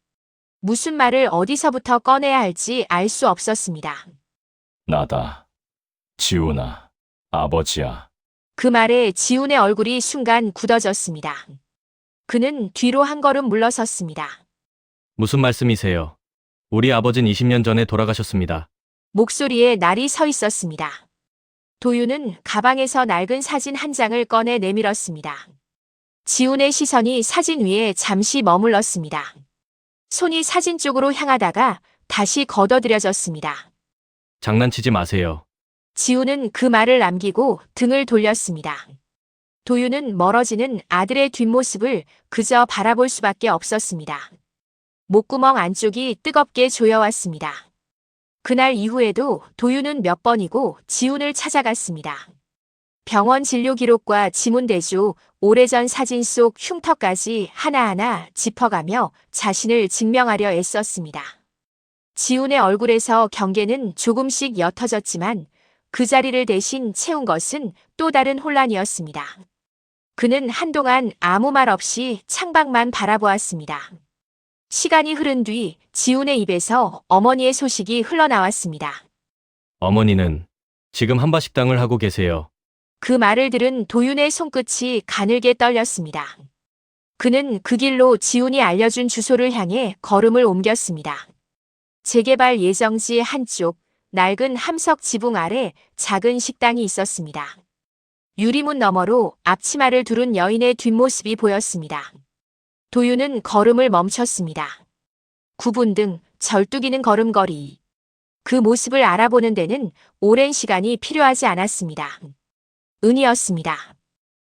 무슨 말을 어디서부터 꺼내야 할지 알 수 없었습니다. 나다. 지훈아. 아버지야. 그 말에 지훈의 얼굴이 순간 굳어졌습니다. 그는 뒤로 한 걸음 물러섰습니다. 무슨 말씀이세요? 우리 아버진 20년 전에 돌아가셨습니다. 목소리에 날이 서 있었습니다. 도윤은 가방에서 낡은 사진 한 장을 꺼내 내밀었습니다. 지훈의 시선이 사진 위에 잠시 머물렀습니다. 손이 사진 쪽으로 향하다가 다시 걷어들여졌습니다. 장난치지 마세요. 지훈은 그 말을 남기고 등을 돌렸습니다. 도윤은 멀어지는 아들의 뒷모습을 그저 바라볼 수밖에 없었습니다. 목구멍 안쪽이 뜨겁게 조여왔습니다. 그날 이후에도 도윤은 몇 번이고 지훈을 찾아갔습니다. 병원 진료 기록과 지문대조, 오래전 사진 속 흉터까지 하나하나 짚어가며 자신을 증명하려 애썼습니다. 지훈의 얼굴에서 경계는 조금씩 옅어졌지만 그 자리를 대신 채운 것은 또 다른 혼란이었습니다. 그는 한동안 아무 말 없이 창밖만 바라보았습니다. 시간이 흐른 뒤 지훈의 입에서 어머니의 소식이 흘러나왔습니다. 어머니는 지금 한바식당을 하고 계세요. 그 말을 들은 도윤의 손끝이 가늘게 떨렸습니다. 그는 그 길로 지훈이 알려준 주소를 향해 걸음을 옮겼습니다. 재개발 예정지 한쪽 낡은 함석 지붕 아래 작은 식당이 있었습니다. 유리문 너머로 앞치마를 두른 여인의 뒷모습이 보였습니다. 도윤은 걸음을 멈췄습니다. 구분 등 절뚝이는 걸음걸이. 그 모습을 알아보는 데는 오랜 시간이 필요하지 않았습니다. 은이었습니다.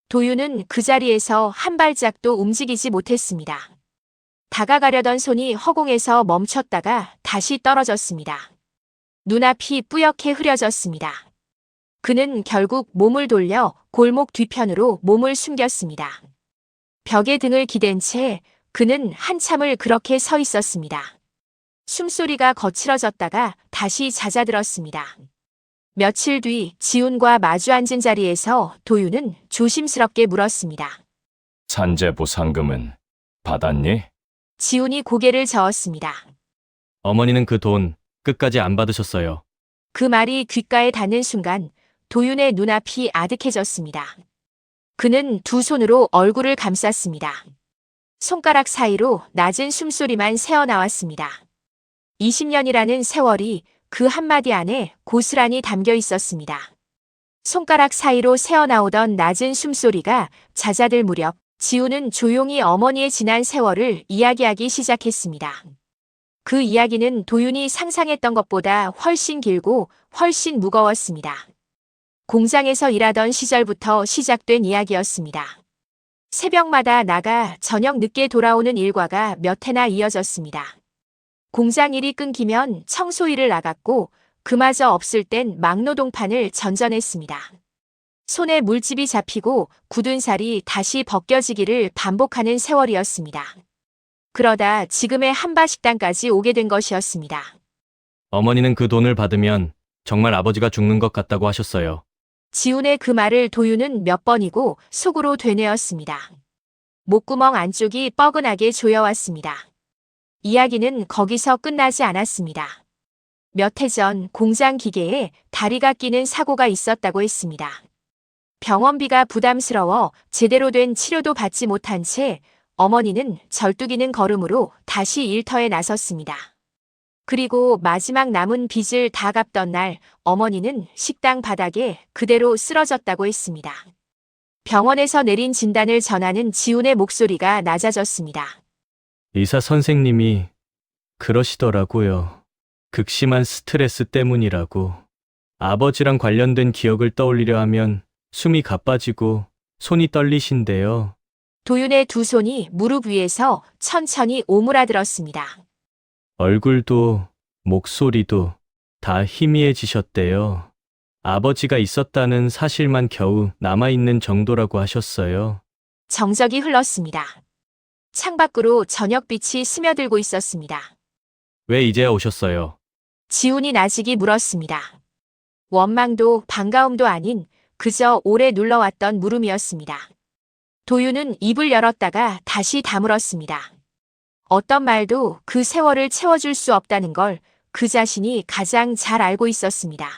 도윤은 그 자리에서 한 발짝도 움직이지 못했습니다. 다가가려던 손이 허공에서 멈췄다가 다시 떨어졌습니다. 눈앞이 뿌옇게 흐려졌습니다. 그는 결국 몸을 돌려 골목 뒤편으로 몸을 숨겼습니다. 벽에 등을 기댄 채 그는 한참을 그렇게 서 있었습니다. 숨소리가 거칠어졌다가 다시 잦아들었습니다. 며칠 뒤 지훈과 마주 앉은 자리에서 도윤은 조심스럽게 물었습니다. 산재 보상금은 받았니? 지훈이 고개를 저었습니다. 어머니는 그 돈 끝까지 안 받으셨어요. 그 말이 귓가에 닿는 순간 도윤의 눈앞이 아득해졌습니다. 그는 두 손으로 얼굴을 감쌌습니다. 손가락 사이로 낮은 숨소리만 새어나왔습니다. 20년이라는 세월이 그 한마디 안에 고스란히 담겨 있었습니다. 손가락 사이로 새어나오던 낮은 숨소리가 잦아들 무렵 지훈은 조용히 어머니의 지난 세월을 이야기하기 시작했습니다. 그 이야기는 도윤이 상상했던 것보다 훨씬 길고 훨씬 무거웠습니다. 공장에서 일하던 시절부터 시작된 이야기였습니다. 새벽마다 나가 저녁 늦게 돌아오는 일과가 몇 해나 이어졌습니다. 공장 일이 끊기면 청소 일을 나갔고 그마저 없을 땐 막노동판을 전전했습니다. 손에 물집이 잡히고 굳은 살이 다시 벗겨지기를 반복하는 세월이었습니다. 그러다 지금의 한바식당까지 오게 된 것이었습니다. 어머니는 그 돈을 받으면 정말 아버지가 죽는 것 같다고 하셨어요. 지훈의 그 말을 도윤은 몇 번이고 속으로 되뇌었습니다. 목구멍 안쪽이 뻐근하게 조여왔습니다. 이야기는 거기서 끝나지 않았습니다. 몇 해 전 공장 기계에 다리가 끼는 사고가 있었다고 했습니다. 병원비가 부담스러워 제대로 된 치료도 받지 못한 채 어머니는 절뚝이는 걸음으로 다시 일터에 나섰습니다. 그리고 마지막 남은 빚을 다 갚던 날 어머니는 식당 바닥에 그대로 쓰러졌다고 했습니다. 병원에서 내린 진단을 전하는 지훈의 목소리가 낮아졌습니다. 의사 선생님이 그러시더라고요. 극심한 스트레스 때문이라고. 아버지랑 관련된 기억을 떠올리려 하면 숨이 가빠지고 손이 떨리신데요. 도윤의 두 손이 무릎 위에서 천천히 오므라들었습니다. 얼굴도 목소리도 다 희미해지셨대요. 아버지가 있었다는 사실만 겨우 남아있는 정도라고 하셨어요. 정적이 흘렀습니다. 창밖으로 저녁빛이 스며들고 있었습니다. 왜 이제야 오셨어요? 지훈이 나직이 물었습니다. 원망도 반가움도 아닌 그저 오래 눌러왔던 물음이었습니다. 도윤은 입을 열었다가 다시 다물었습니다. 어떤 말도 그 세월을 채워줄 수 없다는 걸 그 자신이 가장 잘 알고 있었습니다.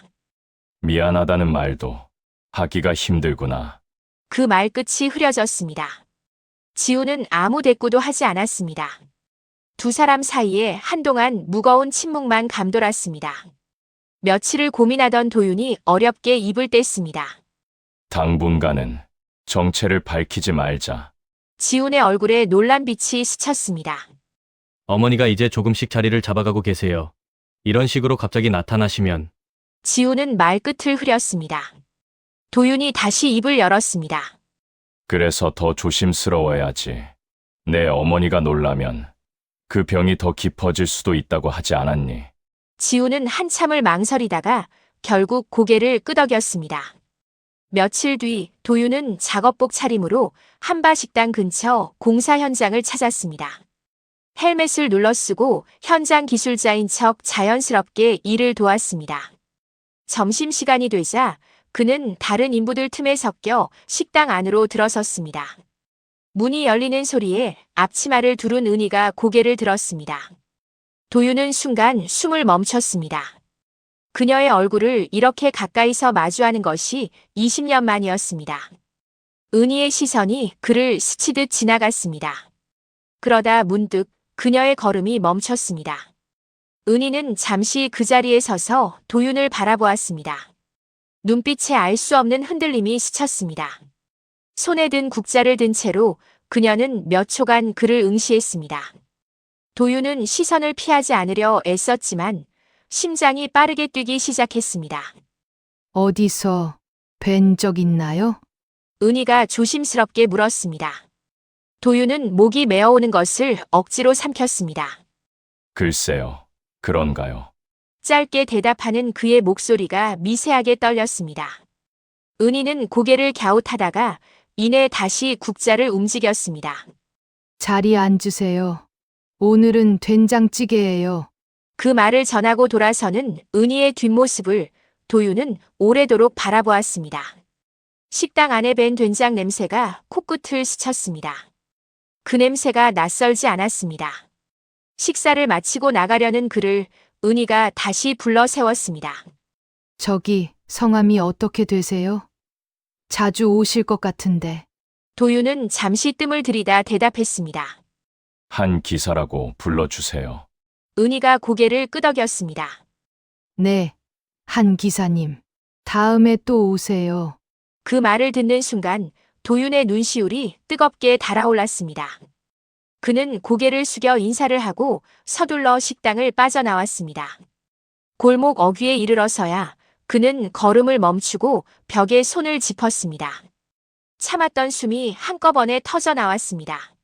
미안하다는 말도 하기가 힘들구나. 그 말끝이 흐려졌습니다. 지훈은 아무 대꾸도 하지 않았습니다. 두 사람 사이에 한동안 무거운 침묵만 감돌았습니다. 며칠을 고민하던 도윤이 어렵게 입을 뗐습니다. 당분간은 정체를 밝히지 말자. 지훈의 얼굴에 놀란 빛이 스쳤습니다. 어머니가 이제 조금씩 자리를 잡아가고 계세요. 이런 식으로 갑자기 나타나시면 지훈은 말끝을 흐렸습니다. 도윤이 다시 입을 열었습니다. 그래서 더 조심스러워야지. 내 어머니가 놀라면 그 병이 더 깊어질 수도 있다고 하지 않았니? 지훈은 한참을 망설이다가 결국 고개를 끄덕였습니다. 며칠 뒤 도윤은 작업복 차림으로 한바식당 근처 공사 현장을 찾았습니다. 헬멧을 눌러쓰고 현장 기술자인 척 자연스럽게 일을 도왔습니다. 점심시간이 되자 그는 다른 인부들 틈에 섞여 식당 안으로 들어섰습니다. 문이 열리는 소리에 앞치마를 두른 은희가 고개를 들었습니다. 도윤은 순간 숨을 멈췄습니다. 그녀의 얼굴을 이렇게 가까이서 마주하는 것이 20년 만이었습니다. 은희의 시선이 그를 스치듯 지나갔습니다. 그러다 문득 그녀의 걸음이 멈췄습니다. 은희는 잠시 그 자리에 서서 도윤을 바라보았습니다. 눈빛에 알 수 없는 흔들림이 스쳤습니다. 손에 든 국자를 든 채로 그녀는 몇 초간 그를 응시했습니다. 도윤은 시선을 피하지 않으려 애썼지만 심장이 빠르게 뛰기 시작했습니다. 어디서 뵌 적 있나요? 은희가 조심스럽게 물었습니다. 도윤은 목이 메어오는 것을 억지로 삼켰습니다. 글쎄요. 그런가요? 짧게 대답하는 그의 목소리가 미세하게 떨렸습니다. 은희는 고개를 갸웃하다가 이내 다시 국자를 움직였습니다. 자리에 앉으세요. 오늘은 된장찌개예요. 그 말을 전하고 돌아서는 은희의 뒷모습을 도윤은 오래도록 바라보았습니다. 식당 안에 밴 된장 냄새가 코끝을 스쳤습니다. 그 냄새가 낯설지 않았습니다. 식사를 마치고 나가려는 그를 은희가 다시 불러 세웠습니다. 저기 성함이 어떻게 되세요? 자주 오실 것 같은데. 도윤은 잠시 뜸을 들이다 대답했습니다. 한 기사라고 불러주세요. 은희가 고개를 끄덕였습니다. 네, 한 기사님. 다음에 또 오세요. 그 말을 듣는 순간 도윤의 눈시울이 뜨겁게 달아올랐습니다. 그는 고개를 숙여 인사를 하고 서둘러 식당을 빠져나왔습니다. 골목 어귀에 이르러서야 그는 걸음을 멈추고 벽에 손을 짚었습니다. 참았던 숨이 한꺼번에 터져 나왔습니다.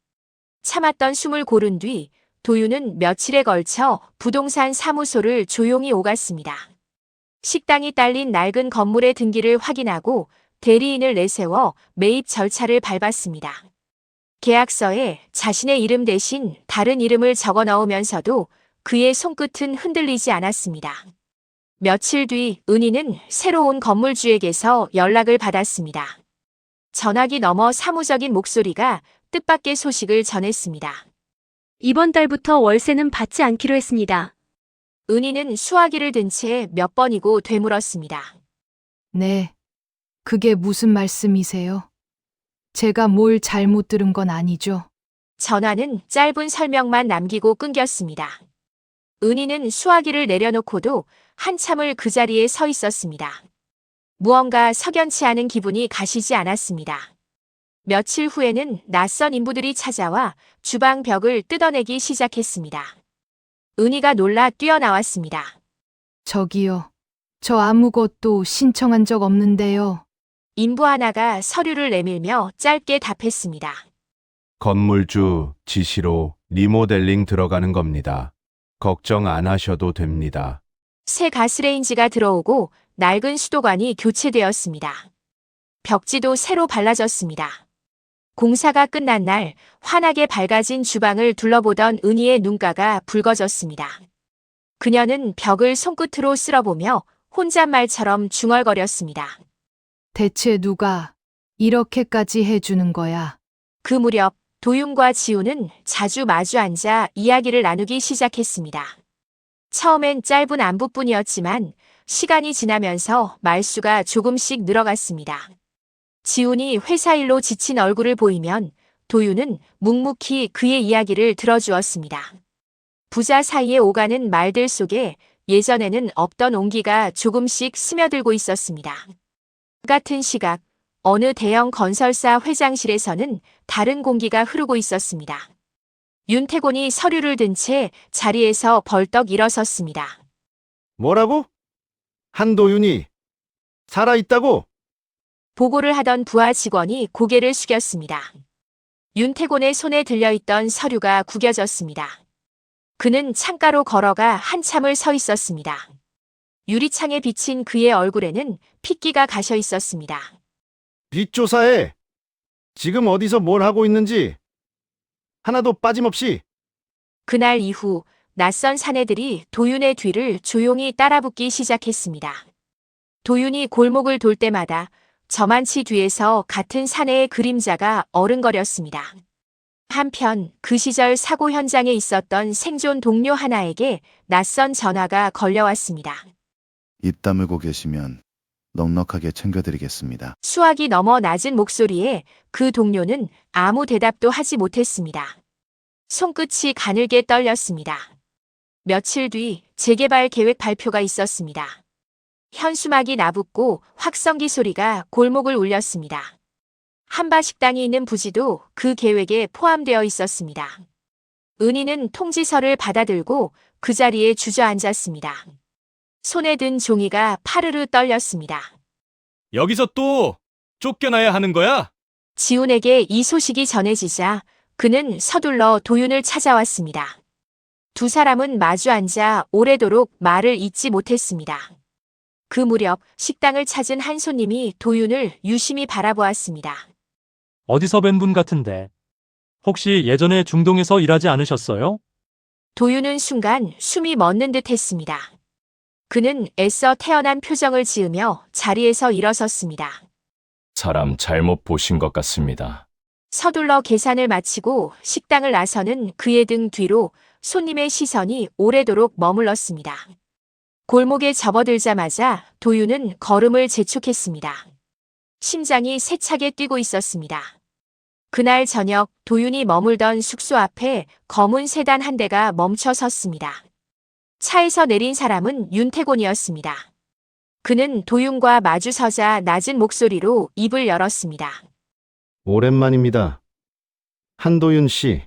참았던 숨을 고른 뒤 도윤은 며칠에 걸쳐 부동산 사무소를 조용히 오갔습니다. 식당이 딸린 낡은 건물의 등기를 확인하고 대리인을 내세워 매입 절차를 밟았습니다. 계약서에 자신의 이름 대신 다른 이름을 적어 넣으면서도 그의 손끝은 흔들리지 않았습니다. 며칠 뒤 은희는 새로운 건물주에게서 연락을 받았습니다. 전화기 너머 사무적인 목소리가 뜻밖의 소식을 전했습니다. 이번 달부터 월세는 받지 않기로 했습니다. 은희는 수화기를 든 채 몇 번이고 되물었습니다. 네. 그게 무슨 말씀이세요? 제가 뭘 잘못 들은 건 아니죠? 전화는 짧은 설명만 남기고 끊겼습니다. 은희는 수화기를 내려놓고도 한참을 그 자리에 서 있었습니다. 무언가 석연치 않은 기분이 가시지 않았습니다. 며칠 후에는 낯선 인부들이 찾아와 주방 벽을 뜯어내기 시작했습니다. 은희가 놀라 뛰어나왔습니다. 저기요. 저 아무것도 신청한 적 없는데요. 인부 하나가 서류를 내밀며 짧게 답했습니다. 건물주 지시로 리모델링 들어가는 겁니다. 걱정 안 하셔도 됩니다. 새 가스레인지가 들어오고 낡은 수도관이 교체되었습니다. 벽지도 새로 발라졌습니다. 공사가 끝난 날 환하게 밝아진 주방을 둘러보던 은희의 눈가가 붉어졌습니다. 그녀는 벽을 손끝으로 쓸어보며 혼잣말처럼 중얼거렸습니다. 대체 누가 이렇게까지 해주는 거야? 그 무렵 도윤과 지우는 자주 마주 앉아 이야기를 나누기 시작했습니다. 처음엔 짧은 안부뿐이었지만 시간이 지나면서 말수가 조금씩 늘어갔습니다. 지훈이 회사 일로 지친 얼굴을 보이면 도윤은 묵묵히 그의 이야기를 들어주었습니다. 부자 사이에 오가는 말들 속에 예전에는 없던 온기가 조금씩 스며들고 있었습니다. 같은 시각 어느 대형 건설사 회장실에서는 다른 공기가 흐르고 있었습니다. 윤태곤이 서류를 든 채 자리에서 벌떡 일어섰습니다. 뭐라고? 한도윤이 살아있다고? 보고를 하던 부하 직원이 고개를 숙였습니다. 윤태곤의 손에 들려있던 서류가 구겨졌습니다. 그는 창가로 걸어가 한참을 서 있었습니다. 유리창에 비친 그의 얼굴에는 핏기가 가셔 있었습니다. 뒷조사해. 지금 어디서 뭘 하고 있는지 하나도 빠짐없이. 그날 이후 낯선 사내들이 도윤의 뒤를 조용히 따라붙기 시작했습니다. 도윤이 골목을 돌 때마다 저만치 뒤에서 같은 사내의 그림자가 어른거렸습니다. 한편 그 시절 사고 현장에 있었던 생존 동료 하나에게 낯선 전화가 걸려왔습니다. 입 다물고 계시면 넉넉하게 챙겨드리겠습니다. 수화기 너머 낮은 목소리에 그 동료는 아무 대답도 하지 못했습니다. 손끝이 가늘게 떨렸습니다. 며칠 뒤 재개발 계획 발표가 있었습니다. 현수막이 나붙고 확성기 소리가 골목을 울렸습니다. 한바식당이 있는 부지도 그 계획에 포함되어 있었습니다. 은희는 통지서를 받아들고 그 자리에 주저앉았습니다. 손에 든 종이가 파르르 떨렸습니다. 여기서 또 쫓겨나야 하는 거야? 지훈에게 이 소식이 전해지자 그는 서둘러 도윤을 찾아왔습니다. 두 사람은 마주 앉아 오래도록 말을 잇지 못했습니다. 그 무렵 식당을 찾은 한 손님이 도윤을 유심히 바라보았습니다. 어디서 뵌 분 같은데. 혹시 예전에 중동에서 일하지 않으셨어요? 도윤은 순간 숨이 멎는 듯 했습니다. 그는 애써 태연한 표정을 지으며 자리에서 일어섰습니다. 사람 잘못 보신 것 같습니다. 서둘러 계산을 마치고 식당을 나서는 그의 등 뒤로 손님의 시선이 오래도록 머물렀습니다. 골목에 접어들자마자 도윤은 걸음을 재촉했습니다. 심장이 세차게 뛰고 있었습니다. 그날 저녁 도윤이 머물던 숙소 앞에 검은 세단 한 대가 멈춰 섰습니다. 차에서 내린 사람은 윤태곤이었습니다. 그는 도윤과 마주서자 낮은 목소리로 입을 열었습니다. 오랜만입니다. 한도윤 씨.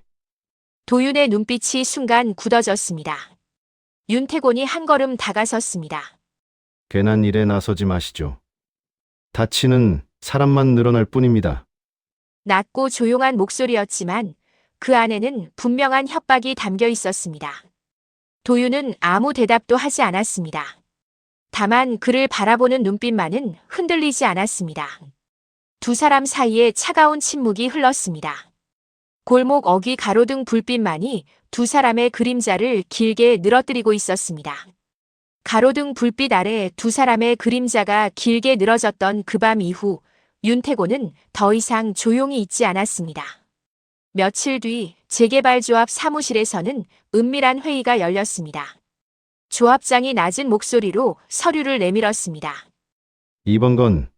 도윤의 눈빛이 순간 굳어졌습니다. 윤태곤이 한 걸음 다가섰습니다. 괜한 일에 나서지 마시죠. 다치는 사람만 늘어날 뿐입니다. 낮고 조용한 목소리였지만 그 안에는 분명한 협박이 담겨 있었습니다. 도윤은 아무 대답도 하지 않았습니다. 다만 그를 바라보는 눈빛만은 흔들리지 않았습니다. 두 사람 사이에 차가운 침묵이 흘렀습니다. 골목 어귀 가로등 불빛만이 두 사람의 그림자를 길게 늘어뜨리고 있었습니다. 가로등 불빛 아래 두 사람의 그림자가 길게 늘어졌던 그 밤 이후 윤태곤은 더 이상 조용히 있지 않았습니다. 며칠 뒤 재개발조합 사무실에서는 은밀한 회의가 열렸습니다. 조합장이 낮은 목소리로 서류를 내밀었습니다. 이번 건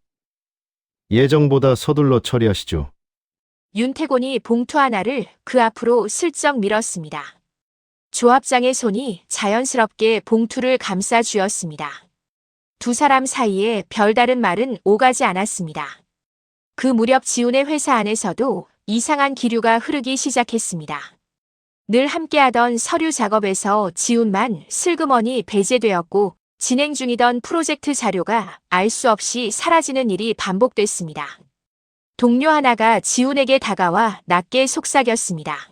예정보다 서둘러 처리하시죠. 윤태곤이 봉투 하나를 그 앞으로 슬쩍 밀었습니다. 조합장의 손이 자연스럽게 봉투를 감싸 쥐었습니다. 두 사람 사이에 별다른 말은 오가지 않았습니다. 그 무렵 지훈의 회사 안에서도 이상한 기류가 흐르기 시작했습니다. 늘 함께하던 서류 작업에서 지훈만 슬그머니 배제되었고 진행 중이던 프로젝트 자료가 알 수 없이 사라지는 일이 반복됐습니다. 동료 하나가 지훈에게 다가와 낮게 속삭였습니다.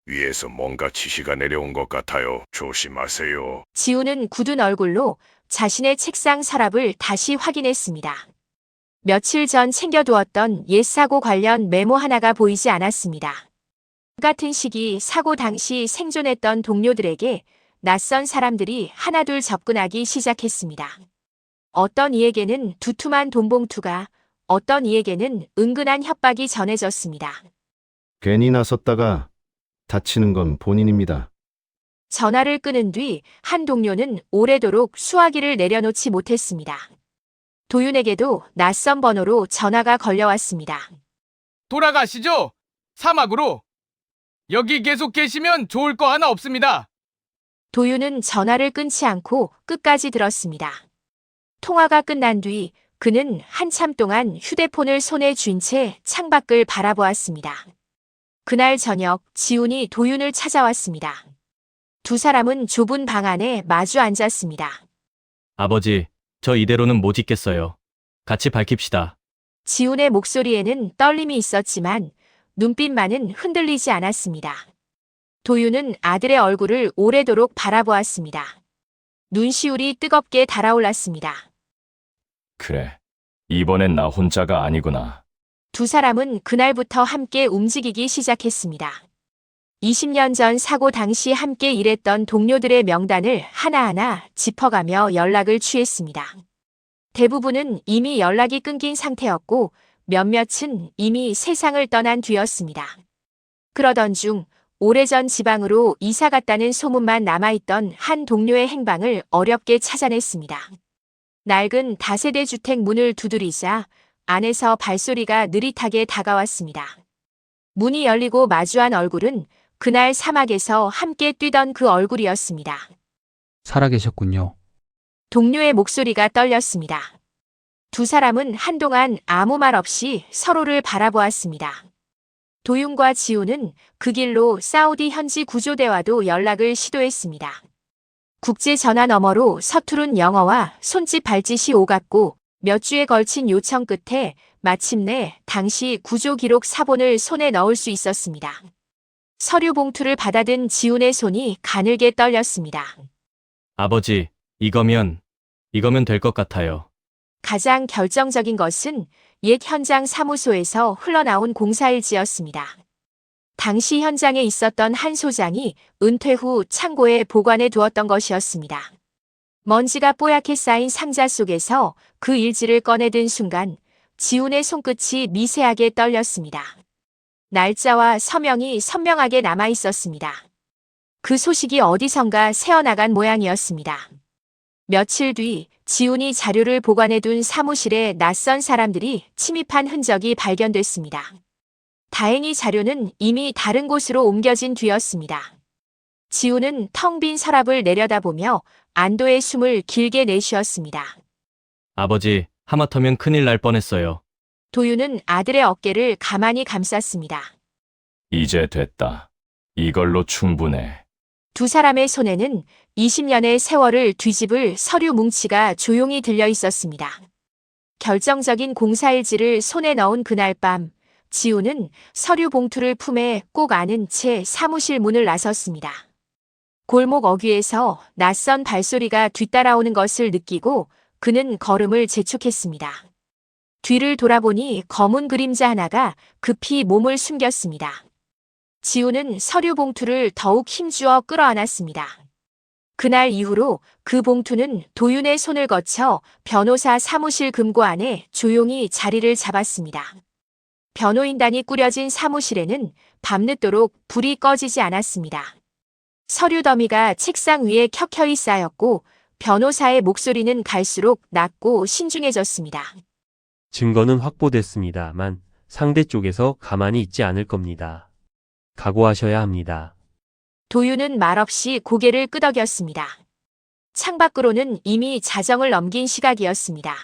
위에서 뭔가 지시가 내려온 것 같아요. 조심하세요. 지훈은 굳은 얼굴로 자신의 책상 서랍을 다시 확인했습니다. 며칠 전 챙겨두었던 옛 사고 관련 메모 하나가 보이지 않았습니다. 같은 시기 사고 당시 생존했던 동료들에게 낯선 사람들이 하나둘 접근하기 시작했습니다. 어떤 이에게는 두툼한 돈봉투가, 어떤 이에게는 은근한 협박이 전해졌습니다. 괜히 나섰다가 다치는 건 본인입니다. 전화를 끊은 뒤 한 동료는 오래도록 수화기를 내려놓지 못했습니다. 도윤에게도 낯선 번호로 전화가 걸려왔습니다. 돌아가시죠. 사막으로. 여기 계속 계시면 좋을 거 하나 없습니다. 도윤은 전화를 끊지 않고 끝까지 들었습니다. 통화가 끝난 뒤 그는 한참 동안 휴대폰을 손에 쥔 채 창밖을 바라보았습니다. 그날 저녁 지훈이 도윤을 찾아왔습니다. 두 사람은 좁은 방 안에 마주 앉았습니다. 아버지, 저 이대로는 못 있겠어요. 같이 밝힙시다. 지훈의 목소리에는 떨림이 있었지만 눈빛만은 흔들리지 않았습니다. 도윤은 아들의 얼굴을 오래도록 바라보았습니다. 눈시울이 뜨겁게 달아올랐습니다. 그래. 이번엔 나 혼자가 아니구나. 두 사람은 그날부터 함께 움직이기 시작했습니다. 20년 전 사고 당시 함께 일했던 동료들의 명단을 하나하나 짚어가며 연락을 취했습니다. 대부분은 이미 연락이 끊긴 상태였고 몇몇은 이미 세상을 떠난 뒤였습니다. 그러던 중 오래전 지방으로 이사 갔다는 소문만 남아있던 한 동료의 행방을 어렵게 찾아냈습니다. 낡은 다세대 주택 문을 두드리자 안에서 발소리가 느릿하게 다가왔습니다. 문이 열리고 마주한 얼굴은 그날 사막에서 함께 뛰던 그 얼굴이었습니다. 살아계셨군요. 동료의 목소리가 떨렸습니다. 두 사람은 한동안 아무 말 없이 서로를 바라보았습니다. 도윤과 지훈은 그 길로 사우디 현지 구조대와도 연락을 시도했습니다. 국제 전화 너머로 서투른 영어와 손짓 발짓이 오갔고 몇 주에 걸친 요청 끝에 마침내 당시 구조 기록 사본을 손에 넣을 수 있었습니다. 서류 봉투를 받아든 지훈의 손이 가늘게 떨렸습니다. 아버지, 이거면 될 것 같아요. 가장 결정적인 것은 옛 현장 사무소에서 흘러나온 공사일지였습니다. 당시 현장에 있었던 한 소장이 은퇴 후 창고에 보관해 두었던 것이었습니다. 먼지가 뽀얗게 쌓인 상자 속에서 그 일지를 꺼내든 순간 지훈의 손끝이 미세하게 떨렸습니다. 날짜와 서명이 선명하게 남아 있었습니다. 그 소식이 어디선가 새어나간 모양이었습니다. 며칠 뒤 지훈이 자료를 보관해둔 사무실에 낯선 사람들이 침입한 흔적이 발견됐습니다. 다행히 자료는 이미 다른 곳으로 옮겨진 뒤였습니다. 지훈은 텅 빈 서랍을 내려다보며 안도의 숨을 길게 내쉬었습니다. 아버지, 하마터면 큰일 날 뻔했어요. 도윤은 아들의 어깨를 가만히 감쌌습니다. 이제 됐다. 이걸로 충분해. 두 사람의 손에는 20년의 세월을 뒤집을 서류 뭉치가 조용히 들려 있었습니다. 결정적인 공사일지를 손에 넣은 그날 밤, 지훈은 서류 봉투를 품에 꼭 안은 채 사무실 문을 나섰습니다. 골목 어귀에서 낯선 발소리가 뒤따라오는 것을 느끼고 그는 걸음을 재촉했습니다. 뒤를 돌아보니 검은 그림자 하나가 급히 몸을 숨겼습니다. 지우는 서류 봉투를 더욱 힘주어 끌어안았습니다. 그날 이후로 그 봉투는 도윤의 손을 거쳐 변호사 사무실 금고 안에 조용히 자리를 잡았습니다. 변호인단이 꾸려진 사무실에는 밤늦도록 불이 꺼지지 않았습니다. 서류 더미가 책상 위에 켜켜이 쌓였고 변호사의 목소리는 갈수록 낮고 신중해졌습니다. 증거는 확보됐습니다만 상대 쪽에서 가만히 있지 않을 겁니다. 각오하셔야 합니다. 도윤은 말없이 고개를 끄덕였습니다. 창밖으로는 이미 자정을 넘긴 시각이었습니다.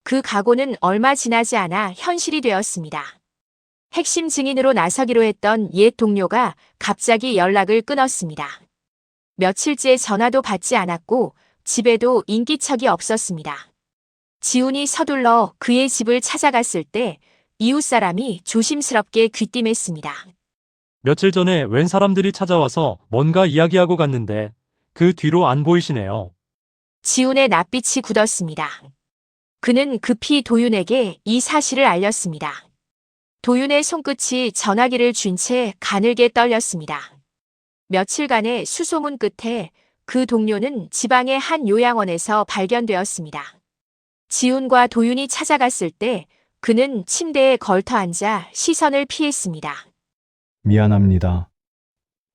그 각오는 얼마 지나지 않아 현실이 되었습니다. 핵심 증인으로 나서기로 했던 옛 동료가 갑자기 연락을 끊었습니다. 며칠째 전화도 받지 않았고 집에도 인기척이 없었습니다. 지훈이 서둘러 그의 집을 찾아갔을 때 이웃 사람이 조심스럽게 귀띔했습니다. 며칠 전에 웬 사람들이 찾아와서 뭔가 이야기하고 갔는데 그 뒤로 안 보이시네요. 지훈의 낯빛이 굳었습니다. 그는 급히 도윤에게 이 사실을 알렸습니다. 도윤의 손끝이 전화기를 쥔 채 가늘게 떨렸습니다. 며칠간의 수소문 끝에 그 동료는 지방의 한 요양원에서 발견되었습니다. 지훈과 도윤이 찾아갔을 때 그는 침대에 걸터 앉아 시선을 피했습니다. 미안합니다.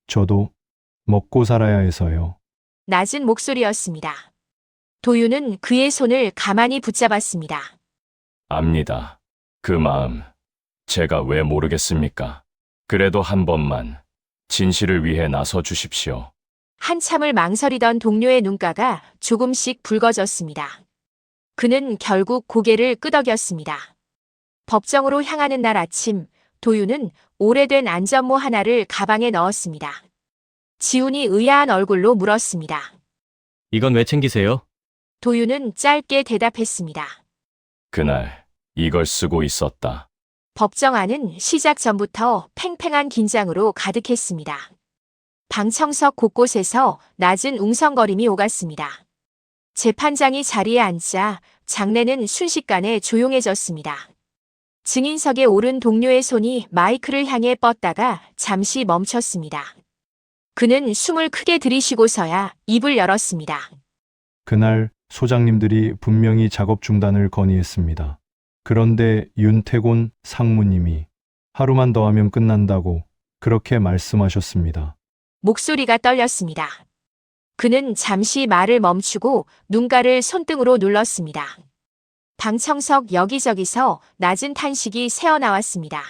저도 먹고 살아야 해서요. 낮은 목소리였습니다. 도윤은 그의 손을 가만히 붙잡았습니다. 압니다. 그 마음. 제가 왜 모르겠습니까? 그래도 한 번만 진실을 위해 나서 주십시오. 한참을 망설이던 동료의 눈가가 조금씩 붉어졌습니다. 그는 결국 고개를 끄덕였습니다. 법정으로 향하는 날 아침, 도윤은 오래된 안전모 하나를 가방에 넣었습니다. 지훈이 의아한 얼굴로 물었습니다. 이건 왜 챙기세요? 도윤은 짧게 대답했습니다. 그날 이걸 쓰고 있었다. 법정 안은 시작 전부터 팽팽한 긴장으로 가득했습니다. 방청석 곳곳에서 낮은 웅성거림이 오갔습니다. 재판장이 자리에 앉자 장내는 순식간에 조용해졌습니다. 증인석에 오른 동료의 손이 마이크를 향해 뻗다가 잠시 멈췄습니다. 그는 숨을 크게 들이쉬고서야 입을 열었습니다. 그날 소장님들이 분명히 작업 중단을 건의했습니다. 그런데 윤태곤 상무님이 하루만 더 하면 끝난다고 그렇게 말씀하셨습니다. 목소리가 떨렸습니다. 그는 잠시 말을 멈추고 눈가를 손등으로 눌렀습니다. 방청석 여기저기서 낮은 탄식이 새어나왔습니다.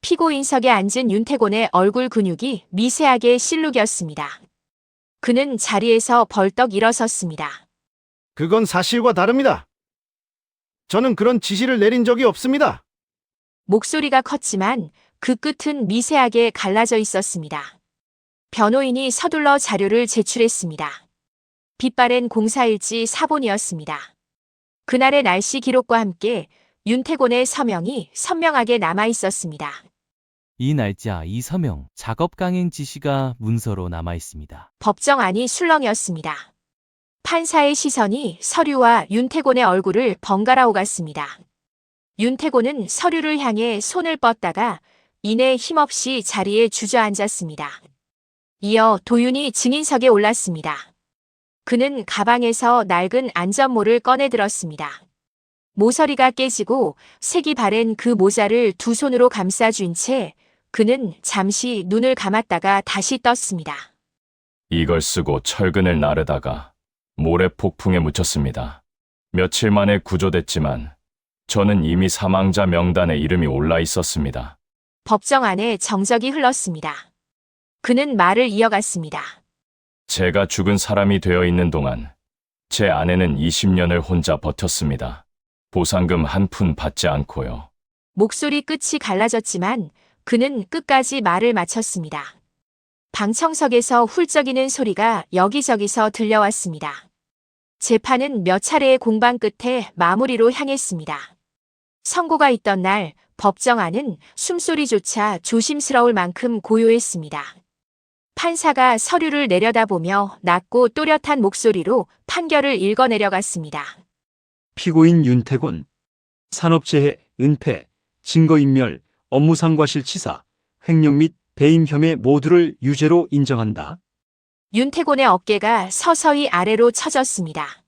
피고인석에 앉은 윤태곤의 얼굴 근육이 미세하게 실룩였습니다. 그는 자리에서 벌떡 일어섰습니다. 그건 사실과 다릅니다. 저는 그런 지시를 내린 적이 없습니다. 목소리가 컸지만 그 끝은 미세하게 갈라져 있었습니다. 변호인이 서둘러 자료를 제출했습니다. 빛바랜 공사일지 사본이었습니다. 그날의 날씨 기록과 함께 윤태곤의 서명이 선명하게 남아 있었습니다. 이 날짜, 이 서명, 작업 강행 지시가 문서로 남아 있습니다. 법정 안이 술렁이었습니다. 판사의 시선이 서류와 윤태곤의 얼굴을 번갈아 오갔습니다. 윤태곤은 서류를 향해 손을 뻗다가 이내 힘없이 자리에 주저앉았습니다. 이어 도윤이 증인석에 올랐습니다. 그는 가방에서 낡은 안전모를 꺼내 들었습니다. 모서리가 깨지고 색이 바랜 그 모자를 두 손으로 감싸준 채 그는 잠시 눈을 감았다가 다시 떴습니다. 이걸 쓰고 철근을 나르다가 모래 폭풍에 묻혔습니다. 며칠 만에 구조됐지만 저는 이미 사망자 명단에 이름이 올라 있었습니다. 법정 안에 정적이 흘렀습니다. 그는 말을 이어갔습니다. 제가 죽은 사람이 되어 있는 동안 제 아내는 20년을 혼자 버텼습니다. 보상금 한 푼 받지 않고요. 목소리 끝이 갈라졌지만 그는 끝까지 말을 마쳤습니다. 방청석에서 훌쩍이는 소리가 여기저기서 들려왔습니다. 재판은 몇 차례의 공방 끝에 마무리로 향했습니다. 선고가 있던 날 법정 안은 숨소리조차 조심스러울 만큼 고요했습니다. 판사가 서류를 내려다보며 낮고 또렷한 목소리로 판결을 읽어내려갔습니다. 피고인 윤태곤, 산업재해, 은폐, 증거인멸, 업무상과실치사, 횡령 및 배임 혐의 모두를 유죄로 인정한다. 윤태곤의 어깨가 서서히 아래로 처졌습니다.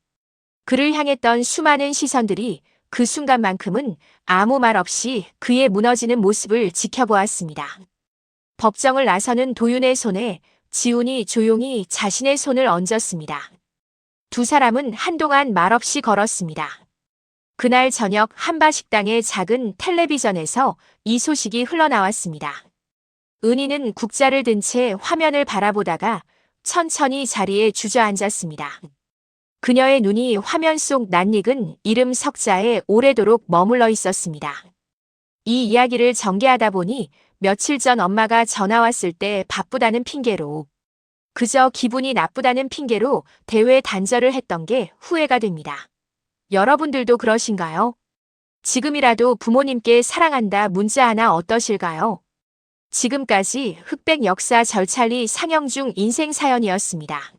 그를 향했던 수많은 시선들이 그 순간만큼은 아무 말 없이 그의 무너지는 모습을 지켜보았습니다. 법정을 나서는 도윤의 손에 지훈이 조용히 자신의 손을 얹었습니다. 두 사람은 한동안 말없이 걸었습니다. 그날 저녁 한바식당의 작은 텔레비전에서 이 소식이 흘러나왔습니다. 은희는 국자를 든 채 화면을 바라보다가 천천히 자리에 주저앉았습니다. 그녀의 눈이 화면 속 낯익은 이름 석자에 오래도록 머물러 있었습니다. 이 이야기를 전개하다 보니 며칠 전 엄마가 전화 왔을 때 바쁘다는 핑계로, 그저 기분이 나쁘다는 핑계로 대회 단절을 했던 게 후회가 됩니다. 여러분들도 그러신가요? 지금이라도 부모님께 사랑한다 문자 하나 어떠실까요? 지금까지 흑백 역사 절찰리 상영중 인생 사연이었습니다.